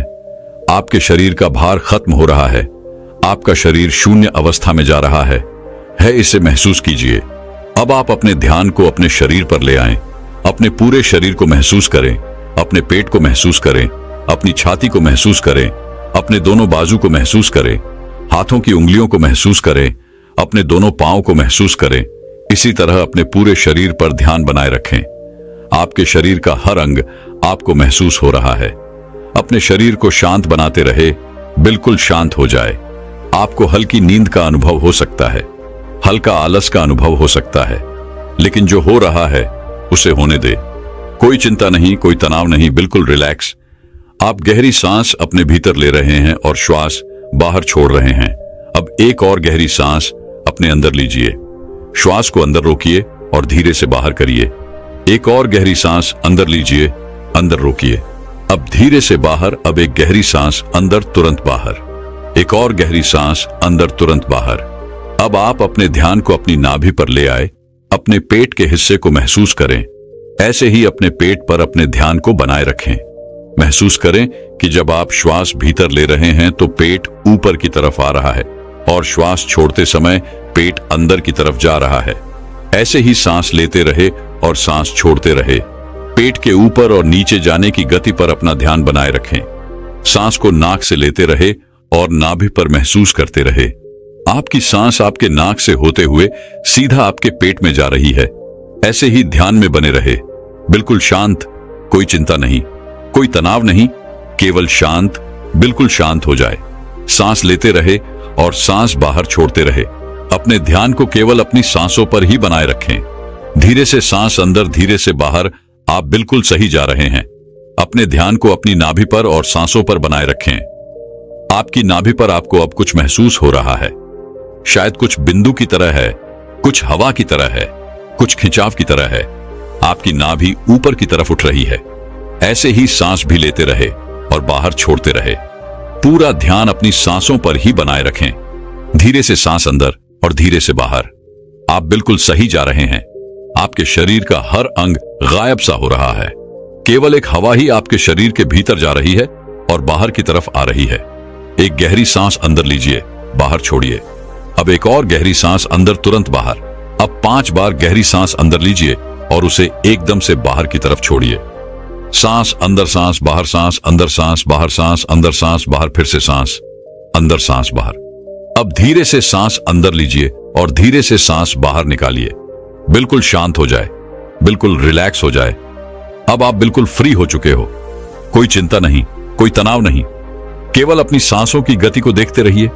आपके शरीर का भार खत्म हो रहा है। आपका शरीर शून्य अवस्था में जा रहा है। इसे महसूस कीजिए। अब आप अपने ध्यान को अपने शरीर पर ले आएं। अपने पूरे शरीर को महसूस करें। अपने पेट को महसूस करें, अपनी छाती को महसूस करें, अपने दोनों बाजू को महसूस करें, हाथों की उंगलियों को महसूस करें, अपने दोनों पांव को महसूस करें। इसी तरह अपने पूरे शरीर पर ध्यान बनाए रखें। आपके शरीर का हर अंग आपको महसूस हो रहा है। अपने शरीर को शांत बनाते रहे, बिल्कुल शांत हो जाए। आपको हल्की नींद का अनुभव हो सकता है, हल्का आलस का अनुभव हो सकता है, लेकिन जो हो रहा है उसे होने दे। कोई चिंता नहीं, कोई तनाव नहीं, बिल्कुल रिलैक्स। आप गहरी सांस अपने भीतर ले रहे हैं और श्वास बाहर छोड़ रहे हैं। अब एक और गहरी सांस अपने अंदर लीजिए। श्वास को अंदर रोकिए और धीरे से बाहर करिए। एक और गहरी सांस अंदर लीजिए, अंदर रोकिए। अब धीरे से बाहर। अब एक गहरी सांस अंदर, तुरंत बाहर। एक और गहरी सांस अंदर, तुरंत बाहर। अब आप अपने ध्यान को अपनी नाभि पर ले आए। अपने पेट के हिस्से को महसूस करें। ऐसे ही अपने पेट पर अपने ध्यान को बनाए रखें। महसूस करें कि जब आप श्वास भीतर ले रहे हैं तो पेट ऊपर की तरफ आ रहा है, और श्वास छोड़ते समय पेट अंदर की तरफ जा रहा है। ऐसे ही सांस लेते रहे और सांस छोड़ते रहे। पेट के ऊपर और नीचे जाने की गति पर अपना ध्यान बनाए रखें। सांस को नाक से लेते रहे और नाभि पर महसूस करते रहे। आपकी सांस आपके नाक से होते हुए सीधा आपके पेट में जा रही है। ऐसे ही ध्यान में बने रहे, बिल्कुल शांत, कोई चिंता नहीं, कोई तनाव नहीं, केवल शांत, बिल्कुल शांत हो जाए। सांस लेते रहे और सांस बाहर छोड़ते रहे। अपने ध्यान को केवल अपनी सांसों पर ही बनाए रखें। धीरे से सांस अंदर, धीरे से बाहर। आप बिल्कुल सही जा रहे हैं। अपने ध्यान को अपनी नाभि पर और सांसों पर बनाए रखें। आपकी नाभि पर आपको अब कुछ महसूस हो रहा है। शायद कुछ बिंदु की तरह है, कुछ हवा की तरह है, कुछ खिंचाव की तरह है। आपकी नाभि ऊपर की तरफ उठ रही है। ऐसे ही सांस भी लेते रहे और बाहर छोड़ते रहे। पूरा ध्यान अपनी सांसों पर ही बनाए रखें। धीरे से सांस अंदर और धीरे से बाहर। आप बिल्कुल सही जा रहे हैं। आपके शरीर का हर अंग गायब सा हो रहा है। केवल एक हवा ही आपके शरीर के भीतर जा रही है और बाहर की तरफ आ रही है। एक गहरी सांस अंदर लीजिए, बाहर छोड़िए। अब एक और गहरी सांस अंदर, तुरंत बाहर। अब 5 बार गहरी सांस अंदर लीजिए और उसे एकदम से बाहर की तरफ छोड़िए। सांस अंदर, सांस बाहर, सांस अंदर, सांस बाहर, सांस अंदर, सांस बाहर, फिर से सांस अंदर, सांस बाहर। अब धीरे से सांस अंदर लीजिए और धीरे से सांस बाहर निकालिए। बिल्कुल शांत हो जाए, बिल्कुल रिलैक्स हो जाए। अब आप बिल्कुल फ्री हो चुके हो। कोई चिंता नहीं, कोई तनाव नहीं। केवल अपनी सांसों की गति को देखते रहिए।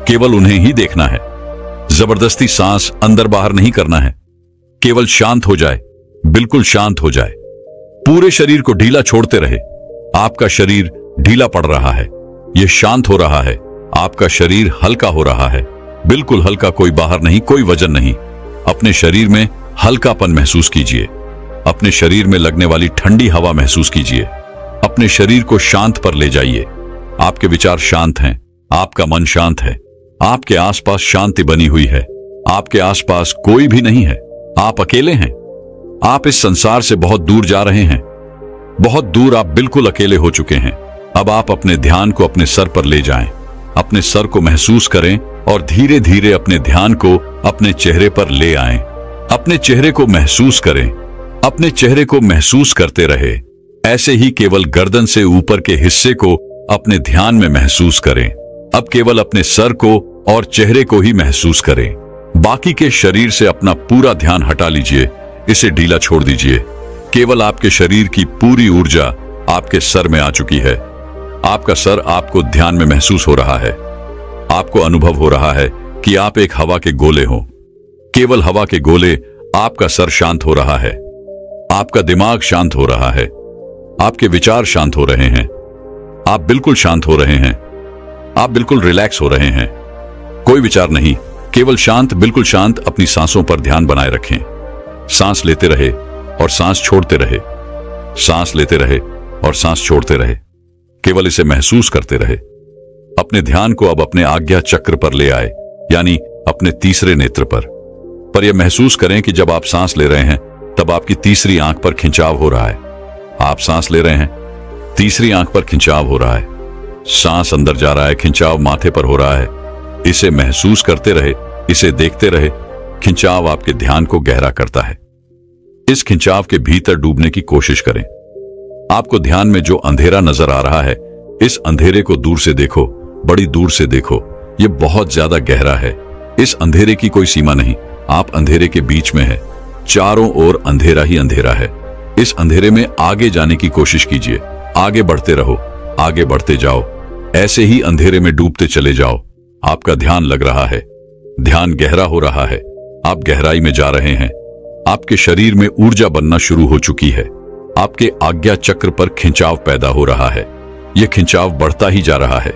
केवल उन्हें ही देखना है। जबरदस्ती सांस अंदर बाहर नहीं करना है। केवल शांत हो जाए, बिल्कुल शांत हो जाए। पूरे शरीर को ढीला छोड़ते रहे। आपका शरीर ढीला पड़ रहा है, यह शांत हो रहा है। आपका शरीर हल्का हो रहा है, बिल्कुल हल्का, कोई बाहर नहीं, कोई वजन नहीं। अपने शरीर में हल्कापन महसूस कीजिए। अपने शरीर में लगने वाली ठंडी हवा महसूस कीजिए। अपने शरीर को शांत पर ले जाइए। आपके विचार शांत हैं, आपका मन शांत है। आपके आसपास शांति बनी हुई है। आपके आसपास कोई भी नहीं है। आप अकेले हैं। आप इस संसार से बहुत दूर जा रहे हैं। बहुत दूर, आप बिल्कुल अकेले हो चुके हैं। अब आप अपने ध्यान को अपने सर पर ले जाएं। अपने सर को महसूस करें और धीरे धीरे अपने ध्यान को अपने चेहरे पर ले आएं। अपने चेहरे को महसूस करें। अपने चेहरे को महसूस करते रहे। ऐसे ही केवल गर्दन से ऊपर के हिस्से को अपने ध्यान में महसूस करें। अब केवल अपने सर को और चेहरे को ही महसूस करें। बाकी के शरीर से अपना पूरा ध्यान हटा लीजिए। इसे ढीला छोड़ दीजिए। केवल आपके शरीर की पूरी ऊर्जा आपके सर में आ चुकी है। आपका सर आपको ध्यान में महसूस हो रहा है। आपको अनुभव हो रहा है कि आप एक हवा के गोले हो। केवल हवा के गोले। आपका सर शांत हो रहा है। आपका दिमाग शांत हो रहा है। आपके विचार शांत हो रहे हैं। आप बिल्कुल शांत हो रहे हैं। आप बिल्कुल रिलैक्स हो रहे हैं। कोई विचार नहीं, केवल शांत, बिल्कुल शांत। अपनी सांसों पर ध्यान बनाए रखें। सांस लेते रहे और सांस छोड़ते रहे। सांस लेते रहे और सांस छोड़ते रहे। केवल इसे महसूस करते रहे। अपने ध्यान को अब अपने आज्ञा चक्र पर ले आए, यानी अपने तीसरे नेत्र पर यह महसूस करें कि जब आप सांस ले रहे हैं तब आपकी तीसरी आंख पर खिंचाव हो रहा है। आप सांस ले रहे हैं, तीसरी आंख पर खिंचाव हो रहा है। सांस अंदर जा रहा है, खिंचाव माथे पर हो रहा है। इसे महसूस करते रहे, इसे देखते रहे। खिंचाव आपके ध्यान को गहरा करता है। इस खिंचाव के भीतर डूबने की कोशिश करें। आपको ध्यान में जो अंधेरा नजर आ रहा है, इस अंधेरे को दूर से देखो, बड़ी दूर से देखो। यह बहुत ज्यादा गहरा है। इस अंधेरे की कोई सीमा नहीं। आप अंधेरे के बीच में हैं। चारों ओर अंधेरा ही अंधेरा है। इस अंधेरे में आगे जाने की कोशिश कीजिए। आगे बढ़ते रहो, आगे बढ़ते जाओ। ऐसे ही अंधेरे में डूबते चले जाओ। आपका ध्यान लग रहा है। ध्यान गहरा हो रहा है। आप गहराई में जा रहे हैं। आपके शरीर में ऊर्जा बनना शुरू हो चुकी है। आपके आज्ञा चक्र पर खिंचाव पैदा हो रहा है। यह खिंचाव बढ़ता ही जा रहा है।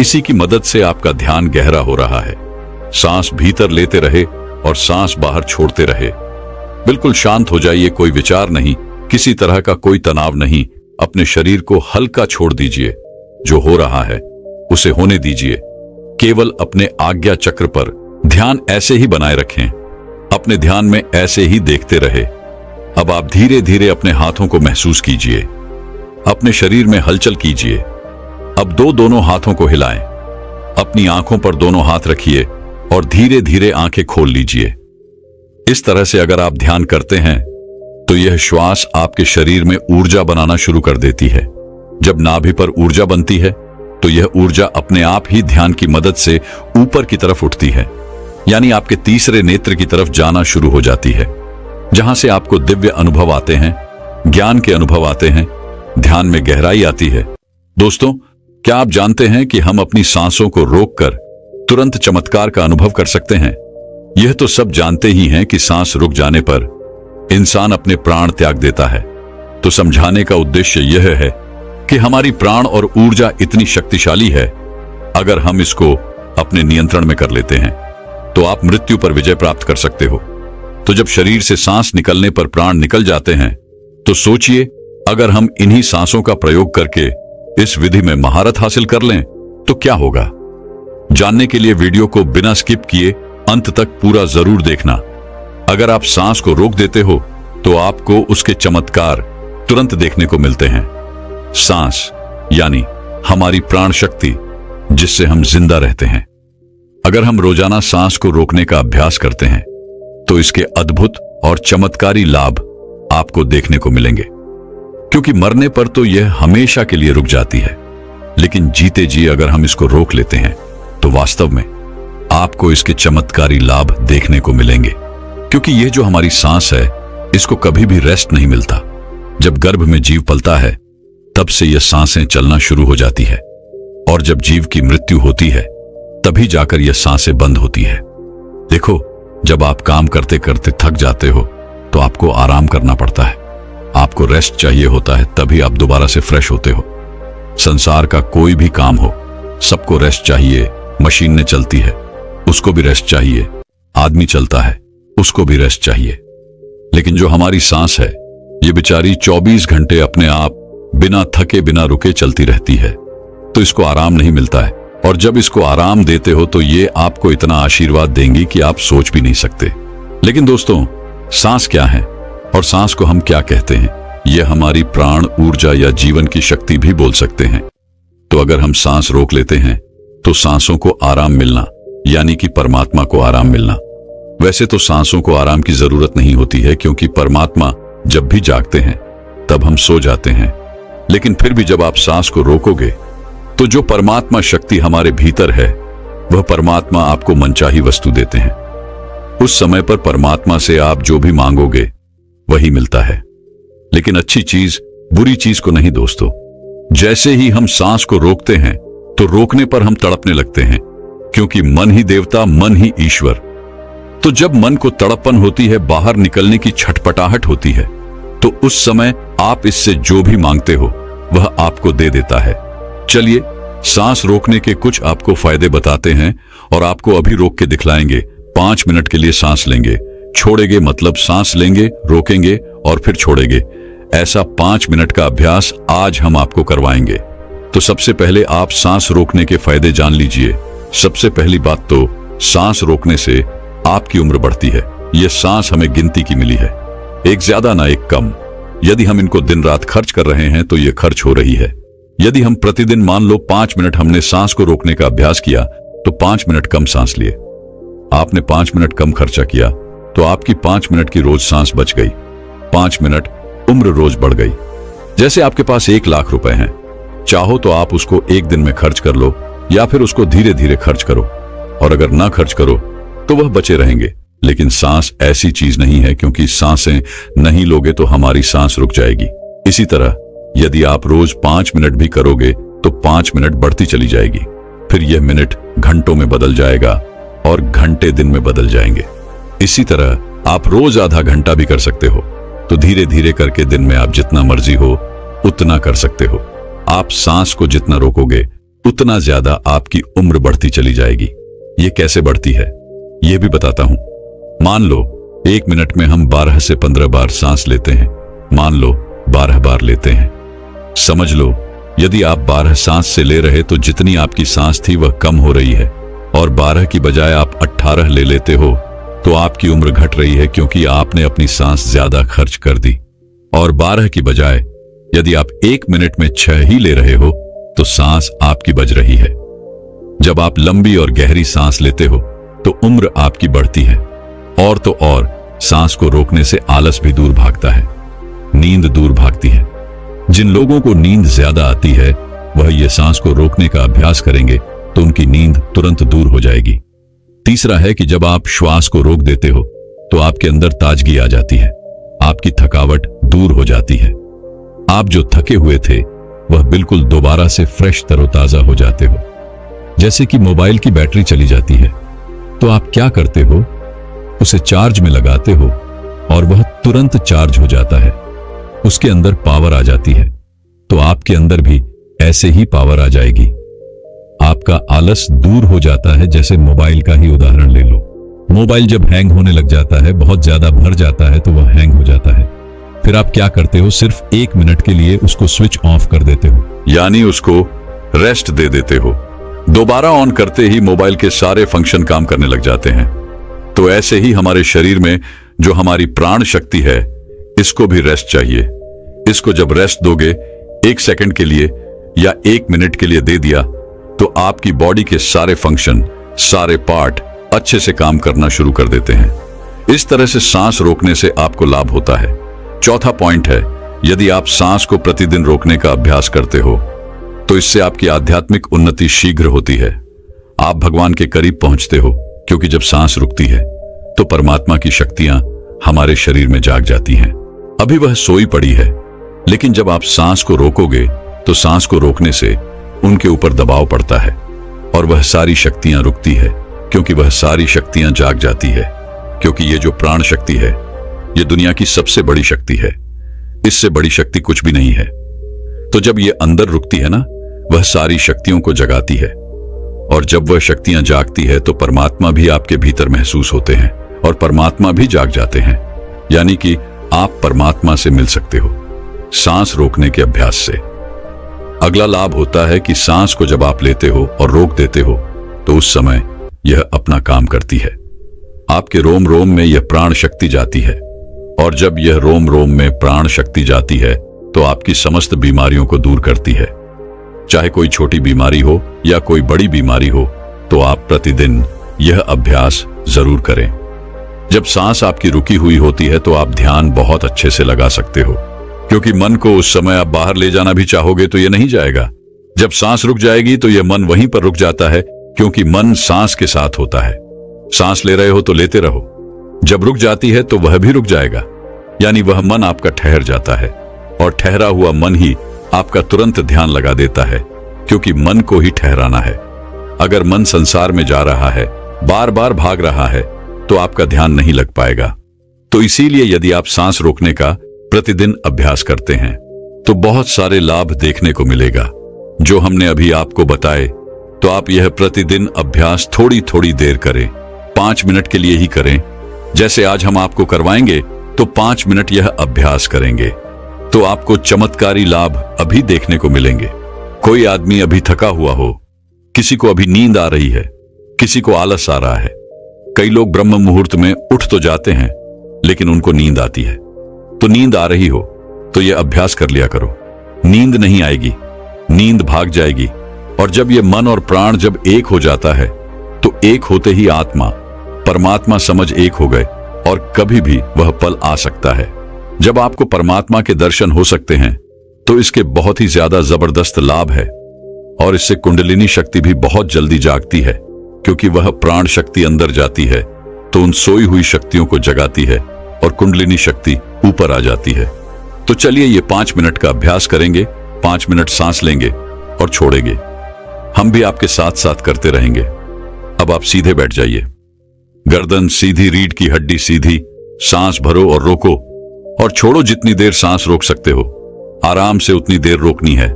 इसी की मदद से आपका ध्यान गहरा हो रहा है। सांस भीतर लेते रहे और सांस बाहर छोड़ते रहे। बिल्कुल शांत हो जाइए। कोई विचार नहीं, किसी तरह का कोई तनाव नहीं। अपने शरीर को हल्का छोड़ दीजिए। जो हो रहा है उसे होने दीजिए। केवल अपने आज्ञा चक्र पर ध्यान ऐसे ही बनाए रखें। अपने ध्यान में ऐसे ही देखते रहे। अब आप धीरे धीरे अपने हाथों को महसूस कीजिए। अपने शरीर में हलचल कीजिए। अब दोनों हाथों को हिलाएं। अपनी आंखों पर दोनों हाथ रखिए और धीरे धीरे आंखें खोल लीजिए। इस तरह से अगर आप ध्यान करते हैं तो यह श्वास आपके शरीर में ऊर्जा बनाना शुरू कर देती है। जब नाभि पर ऊर्जा बनती है तो यह ऊर्जा अपने आप ही ध्यान की मदद से ऊपर की तरफ उठती है, यानी आपके तीसरे नेत्र की तरफ जाना शुरू हो जाती है, जहां से आपको दिव्य अनुभव आते हैं, ज्ञान के अनुभव आते हैं, ध्यान में गहराई आती है। दोस्तों, क्या आप जानते हैं कि हम अपनी सांसों को रोककर तुरंत चमत्कार का अनुभव कर सकते हैं? यह तो सब जानते ही हैं कि सांस रुक जाने पर इंसान अपने प्राण त्याग देता है। तो समझाने का उद्देश्य यह है कि हमारी प्राण और ऊर्जा इतनी शक्तिशाली है, अगर हम इसको अपने नियंत्रण में कर लेते हैं तो आप मृत्यु पर विजय प्राप्त कर सकते हो। तो जब शरीर से सांस निकलने पर प्राण निकल जाते हैं तो सोचिए, अगर हम इन्हीं सांसों का प्रयोग करके इस विधि में महारत हासिल कर लें तो क्या होगा। जानने के लिए वीडियो को बिना स्किप किए अंत तक पूरा जरूर देखना। अगर आप सांस को रोक देते हो तो आपको उसके चमत्कार तुरंत देखने को मिलते हैं। सांस यानी हमारी प्राण शक्ति, जिससे हम जिंदा रहते हैं। अगर हम रोजाना सांस को रोकने का अभ्यास करते हैं तो इसके अद्भुत और चमत्कारी लाभ आपको देखने को मिलेंगे, क्योंकि मरने पर तो यह हमेशा के लिए रुक जाती है, लेकिन जीते जी अगर हम इसको रोक लेते हैं तो वास्तव में आपको इसके चमत्कारी लाभ देखने को मिलेंगे। क्योंकि यह जो हमारी सांस है, इसको कभी भी रेस्ट नहीं मिलता। जब गर्भ में जीव पलता है तब से यह सांसें चलना शुरू हो जाती है, और जब जीव की मृत्यु होती है तभी जाकर यह सांसें बंद होती है। देखो, जब आप काम करते करते थक जाते हो तो आपको आराम करना पड़ता है, आपको रेस्ट चाहिए होता है, तभी आप दोबारा से फ्रेश होते हो। संसार का कोई भी काम हो, सबको रेस्ट चाहिए। मशीनें चलती है, उसको भी रेस्ट चाहिए। आदमी चलता है, उसको भी रेस्ट चाहिए। लेकिन जो हमारी सांस है, ये बेचारी 24 घंटे अपने आप बिना थके बिना रुके चलती रहती है, तो इसको आराम नहीं मिलता है। और जब इसको आराम देते हो तो ये आपको इतना आशीर्वाद देंगी कि आप सोच भी नहीं सकते। लेकिन दोस्तों, सांस क्या है और सांस को हम क्या कहते हैं? यह हमारी प्राण ऊर्जा या जीवन की शक्ति भी बोल सकते हैं। तो अगर हम सांस रोक लेते हैं तो सांसों को आराम मिलना, यानी कि परमात्मा को आराम मिलना। वैसे तो सांसों को आराम की जरूरत नहीं होती है, क्योंकि परमात्मा जब भी जागते हैं तब हम सो जाते हैं। लेकिन फिर भी जब आप सांस को रोकोगे तो जो परमात्मा शक्ति हमारे भीतर है, वह परमात्मा आपको मनचाही वस्तु देते हैं। उस समय पर परमात्मा से आप जो भी मांगोगे वही मिलता है। लेकिन अच्छी चीज बुरी चीज को नहीं दोस्तों। जैसे ही हम सांस को रोकते हैं तो रोकने पर हम तड़पने लगते हैं, क्योंकि मन ही देवता, मन ही ईश्वर। तो जब मन को तड़पन होती है, बाहर निकलने की छटपटाहट होती है, तो उस समय आप इससे जो भी मांगते हो वह आपको दे देता है। चलिए, सांस रोकने के कुछ आपको फायदे बताते हैं और आपको अभी रोक के दिखलाएंगे। 5 मिनट के लिए सांस लेंगे, छोड़ेंगे, मतलब सांस लेंगे, रोकेंगे और फिर छोड़ेंगे। ऐसा 5 मिनट का अभ्यास आज हम आपको करवाएंगे। तो सबसे पहले आप सांस रोकने के फायदे जान लीजिए। सबसे पहली बात तो, सांस रोकने से आपकी उम्र बढ़ती है। यह सांस हमें गिनती की मिली है, एक ज्यादा ना एक कम। यदि हम इनको दिन रात खर्च कर रहे हैं तो यह खर्च हो रही है। यदि हम प्रतिदिन मान लो 5 मिनट हमने सांस को रोकने का अभ्यास किया तो 5 मिनट कम सांस लिए। आपने 5 मिनट कम खर्चा किया तो आपकी 5 मिनट की रोज सांस बच गई। 5 मिनट उम्र रोज बढ़ गई। जैसे आपके पास 1 लाख रुपए हैं, चाहो तो आप उसको एक दिन में खर्च कर लो, या फिर उसको धीरे धीरे खर्च करो, और अगर ना खर्च करो तो वह बचे रहेंगे। लेकिन सांस ऐसी चीज नहीं है, क्योंकि सांसें नहीं लोगे तो हमारी सांस रुक जाएगी। इसी तरह यदि आप रोज 5 मिनट भी करोगे तो 5 मिनट बढ़ती चली जाएगी, फिर यह मिनट घंटों में बदल जाएगा और घंटे दिन में बदल जाएंगे। इसी तरह आप रोज आधा घंटा भी कर सकते हो, तो धीरे धीरे करके दिन में आप जितना मर्जी हो उतना कर सकते हो। आप सांस को जितना रोकोगे उतना ज्यादा आपकी उम्र बढ़ती चली जाएगी। ये कैसे बढ़ती है यह भी बताता हूं। मान लो 1 मिनट में हम 12 से 15 बार सांस लेते हैं, मान लो 12 बार लेते हैं। समझ लो, यदि आप 12 सांस से ले रहे तो जितनी आपकी सांस थी वह कम हो रही है, और 12 की बजाय आप 18 ले लेते हो तो आपकी उम्र घट रही है, क्योंकि आपने अपनी सांस ज्यादा खर्च कर दी। और 12 की बजाय यदि आप 1 मिनट में 6 ही ले रहे हो तो सांस आपकी बच रही है। जब आप लंबी और गहरी सांस लेते हो तो उम्र आपकी बढ़ती है, और तो और सांस को रोकने से आलस भी दूर भागता है। नींद दूर भागती है। जिन लोगों को नींद ज्यादा आती है वह ये सांस को रोकने का अभ्यास करेंगे तो उनकी नींद तुरंत दूर हो जाएगी। तीसरा है कि जब आप श्वास को रोक देते हो तो आपके अंदर ताजगी आ जाती है, आपकी थकावट दूर हो जाती है। आप जो थके हुए थे वह बिल्कुल दोबारा से फ्रेश तरोताजा हो जाते हो। जैसे कि मोबाइल की बैटरी चली जाती है तो आप क्या करते हो, उसे चार्ज में लगाते हो और वह तुरंत चार्ज हो जाता है, उसके अंदर पावर आ जाती है। तो आपके अंदर भी ऐसे ही पावर आ जाएगी। आपका आलस दूर हो जाता है। जैसे मोबाइल का ही उदाहरण ले लो। मोबाइल जब हैंग होने लग जाता है, बहुत ज्यादा भर जाता है तो वह हैंग हो जाता है। फिर आप क्या करते हो, सिर्फ 1 मिनट के लिए उसको स्विच ऑफ कर देते हो, यानी उसको रेस्ट दे देते हो। दोबारा ऑन करते ही मोबाइल के सारे फंक्शन काम करने लग जाते हैं। तो ऐसे ही हमारे शरीर में जो हमारी प्राण शक्ति है, इसको भी रेस्ट चाहिए। इसको जब रेस्ट दोगे 1 सेकंड के लिए या 1 मिनट के लिए दे दिया तो आपकी बॉडी के सारे फंक्शन, सारे पार्ट अच्छे से काम करना शुरू कर देते हैं। इस तरह से सांस रोकने से आपको लाभ होता है। चौथा पॉइंट है, यदि आप सांस को प्रतिदिन रोकने का अभ्यास करते हो तो इससे आपकी आध्यात्मिक उन्नति शीघ्र होती है। आप भगवान के करीब पहुंचते हो, क्योंकि जब सांस रुकती है तो परमात्मा की शक्तियां हमारे शरीर में जाग जाती हैं। अभी वह सोई पड़ी है, लेकिन जब आप सांस को रोकोगे तो सांस को रोकने से उनके ऊपर दबाव पड़ता है और वह सारी शक्तियां रुकती है, क्योंकि वह सारी शक्तियां जाग जाती है। क्योंकि ये जो प्राण शक्ति है, ये दुनिया की सबसे बड़ी शक्ति है। इससे बड़ी शक्ति कुछ भी नहीं है। तो जब ये अंदर रुकती है ना, वह सारी शक्तियों को जगाती है। और जब वह शक्तियां जागती है तो परमात्मा भी आपके भीतर महसूस होते हैं और परमात्मा भी जाग जाते हैं। यानी कि आप परमात्मा से मिल सकते हो सांस रोकने के अभ्यास से। अगला लाभ होता है कि सांस को जब आप लेते हो और रोक देते हो तो उस समय यह अपना काम करती है। आपके रोम रोम में यह प्राण शक्ति जाती है, और जब यह रोम रोम में प्राण शक्ति जाती है तो आपकी समस्त बीमारियों को दूर करती है। चाहे कोई छोटी बीमारी हो या कोई बड़ी बीमारी हो, तो आप प्रतिदिन यह अभ्यास जरूर करें। जब सांस आपकी रुकी हुई होती है तो आप ध्यान बहुत अच्छे से लगा सकते हो, क्योंकि मन को उस समय आप बाहर ले जाना भी चाहोगे तो यह नहीं जाएगा। जब सांस रुक जाएगी तो यह मन वहीं पर रुक जाता है, क्योंकि मन सांस के साथ होता है। सांस ले रहे हो तो लेते रहो, जब रुक जाती है तो वह भी रुक जाएगा, यानी वह मन आपका ठहर जाता है। और ठहरा हुआ मन ही आपका तुरंत ध्यान लगा देता है, क्योंकि मन को ही ठहराना है। अगर मन संसार में जा रहा है, बार बार भाग रहा है, तो आपका ध्यान नहीं लग पाएगा। तो इसीलिए यदि आप सांस रोकने का प्रतिदिन अभ्यास करते हैं तो बहुत सारे लाभ देखने को मिलेगा जो हमने अभी आपको बताए। तो आप यह प्रतिदिन अभ्यास थोड़ी थोड़ी देर करें, 5 मिनट के लिए ही करें। जैसे आज हम आपको करवाएंगे तो 5 मिनट यह अभ्यास करेंगे तो आपको चमत्कारी लाभ अभी देखने को मिलेंगे। कोई आदमी अभी थका हुआ हो, किसी को अभी नींद आ रही है, किसी को आलस आ रहा है। कई लोग ब्रह्म मुहूर्त में उठ तो जाते हैं लेकिन उनको नींद आती है। तो नींद आ रही हो तो यह अभ्यास कर लिया करो। नींद नहीं आएगी, नींद भाग जाएगी। और जब यह मन और प्राण जब एक हो जाता है तो एक होते ही आत्मा परमात्मा समझ एक हो गए, और कभी भी वह पल आ सकता है जब आपको परमात्मा के दर्शन हो सकते हैं। तो इसके बहुत ही ज्यादा जबरदस्त लाभ है, और इससे कुंडलिनी शक्ति भी बहुत जल्दी जागती है, क्योंकि वह प्राण शक्ति अंदर जाती है तो उन सोई हुई शक्तियों को जगाती है और कुंडलिनी शक्ति ऊपर आ जाती है। तो चलिए ये 5 मिनट का अभ्यास करेंगे। 5 मिनट सांस लेंगे और छोड़ेंगे। हम भी आपके साथ साथ करते रहेंगे। अब आप सीधे बैठ जाइए, गर्दन सीधी, रीढ़ की हड्डी सीधी। सांस भरो और रोको और छोड़ो। जितनी देर सांस रोक सकते हो आराम से उतनी देर रोकनी है।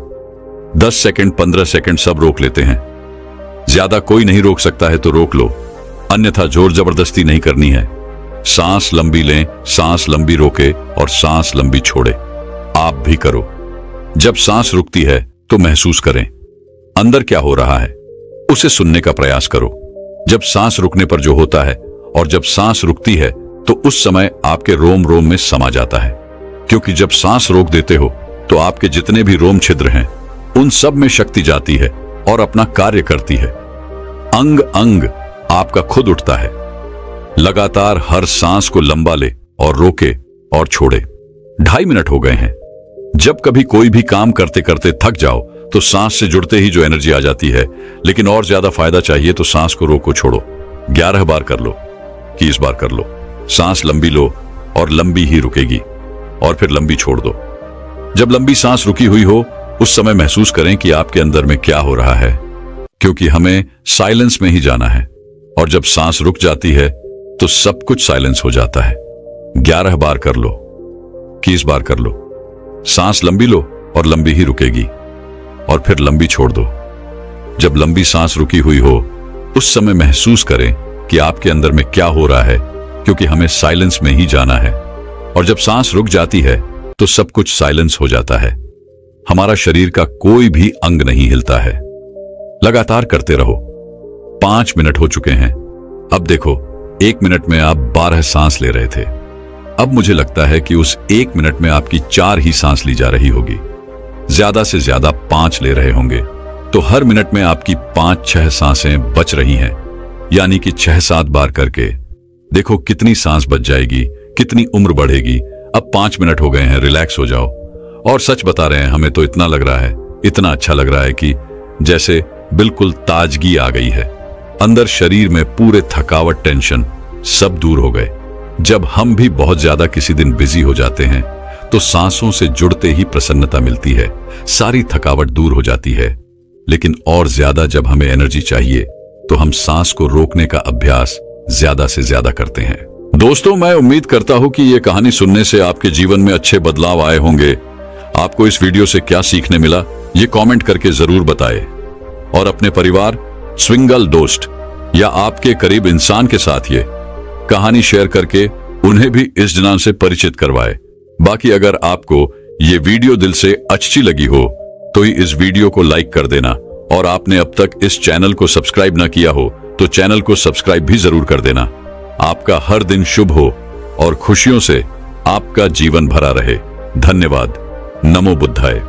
10 सेकंड, 15 सेकंड सब रोक लेते हैं। ज्यादा कोई नहीं रोक सकता है तो रोक लो, अन्यथा जोर जबरदस्ती नहीं करनी है। सांस लंबी लें, सांस लंबी रोके और सांस लंबी छोड़े। आप भी करो। जब सांस रुकती है तो महसूस करें अंदर क्या हो रहा है, उसे सुनने का प्रयास करो। जब सांस रुकने पर जो होता है और जब सांस रुकती है तो उस समय आपके रोम रोम में समा जाता है, क्योंकि जब सांस रोक देते हो तो आपके जितने भी रोम छिद्र हैं उन सब में शक्ति जाती है और अपना कार्य करती है। अंग अंग आपका खुद उठता है। लगातार हर सांस को लंबा ले और रोके और छोड़े। 2.5 मिनट हो गए हैं। जब कभी कोई भी काम करते करते थक जाओ तो सांस से जुड़ते ही जो एनर्जी आ जाती है, लेकिन और ज्यादा फायदा चाहिए तो सांस को रोको छोड़ो। 11 बार कर लो, 21 बार कर लो। सांस लंबी लो और लंबी ही रुकेगी, और फिर लंबी छोड़ दो। जब लंबी सांस रुकी हुई हो उस समय महसूस करें कि आपके अंदर में क्या हो रहा है, क्योंकि हमें साइलेंस में ही जाना है। और जब सांस रुक जाती है तो सब कुछ साइलेंस हो जाता है। 11 बार कर लो, 21 बार कर लो। सांस लंबी लो और लंबी ही रुकेगी, और फिर लंबी छोड़ दो। जब लंबी सांस रुकी हुई हो उस समय महसूस करें कि आपके अंदर में क्या हो रहा है, क्योंकि हमें साइलेंस में ही जाना है। और जब सांस रुक जाती है तो सब कुछ साइलेंस हो जाता है। हमारा शरीर का कोई भी अंग नहीं हिलता है। लगातार करते रहो। 5 मिनट हो चुके हैं। अब देखो, 1 मिनट में आप 12 सांस ले रहे थे। अब मुझे लगता है कि उस 1 मिनट में आपकी 4 ही सांस ली जा रही होगी। ज्यादा से ज्यादा 5 ले रहे होंगे, तो हर मिनट में आपकी 5-6 सांसें बच रही हैं। यानी कि 6-7 बार करके देखो कितनी सांस बच जाएगी, कितनी उम्र बढ़ेगी। अब 5 मिनट हो गए हैं, रिलैक्स हो जाओ। और सच बता रहे हैं, हमें तो इतना लग रहा है, इतना अच्छा लग रहा है कि जैसे बिल्कुल ताजगी आ गई है। अंदर शरीर में पूरे थकावट, टेंशन सब दूर हो गए। जब हम भी बहुत ज्यादा किसी दिन बिजी हो जाते हैं तो सांसों से जुड़ते ही प्रसन्नता मिलती है, सारी थकावट दूर हो जाती है। लेकिन और ज्यादा जब हमें एनर्जी चाहिए तो हम सांस को रोकने का अभ्यास ज्यादा से ज्यादा करते हैं। दोस्तों, मैं उम्मीद करता हूं कि यह कहानी सुनने से आपके जीवन में अच्छे बदलाव आए होंगे। आपको इस वीडियो से क्या सीखने मिला ये कमेंट करके जरूर बताएं, और अपने परिवार, स्विंगल दोस्त या आपके करीब इंसान के साथ ये कहानी शेयर करके उन्हें भी इस ज्ञान से परिचित करवाएं। बाकी अगर आपको ये वीडियो दिल से अच्छी लगी हो तो ही इस वीडियो को लाइक कर देना, और आपने अब तक इस चैनल को सब्सक्राइब ना किया हो तो चैनल को सब्सक्राइब भी जरूर कर देना। आपका हर दिन शुभ हो और खुशियों से आपका जीवन भरा रहे। धन्यवाद। नमो बुद्धाय।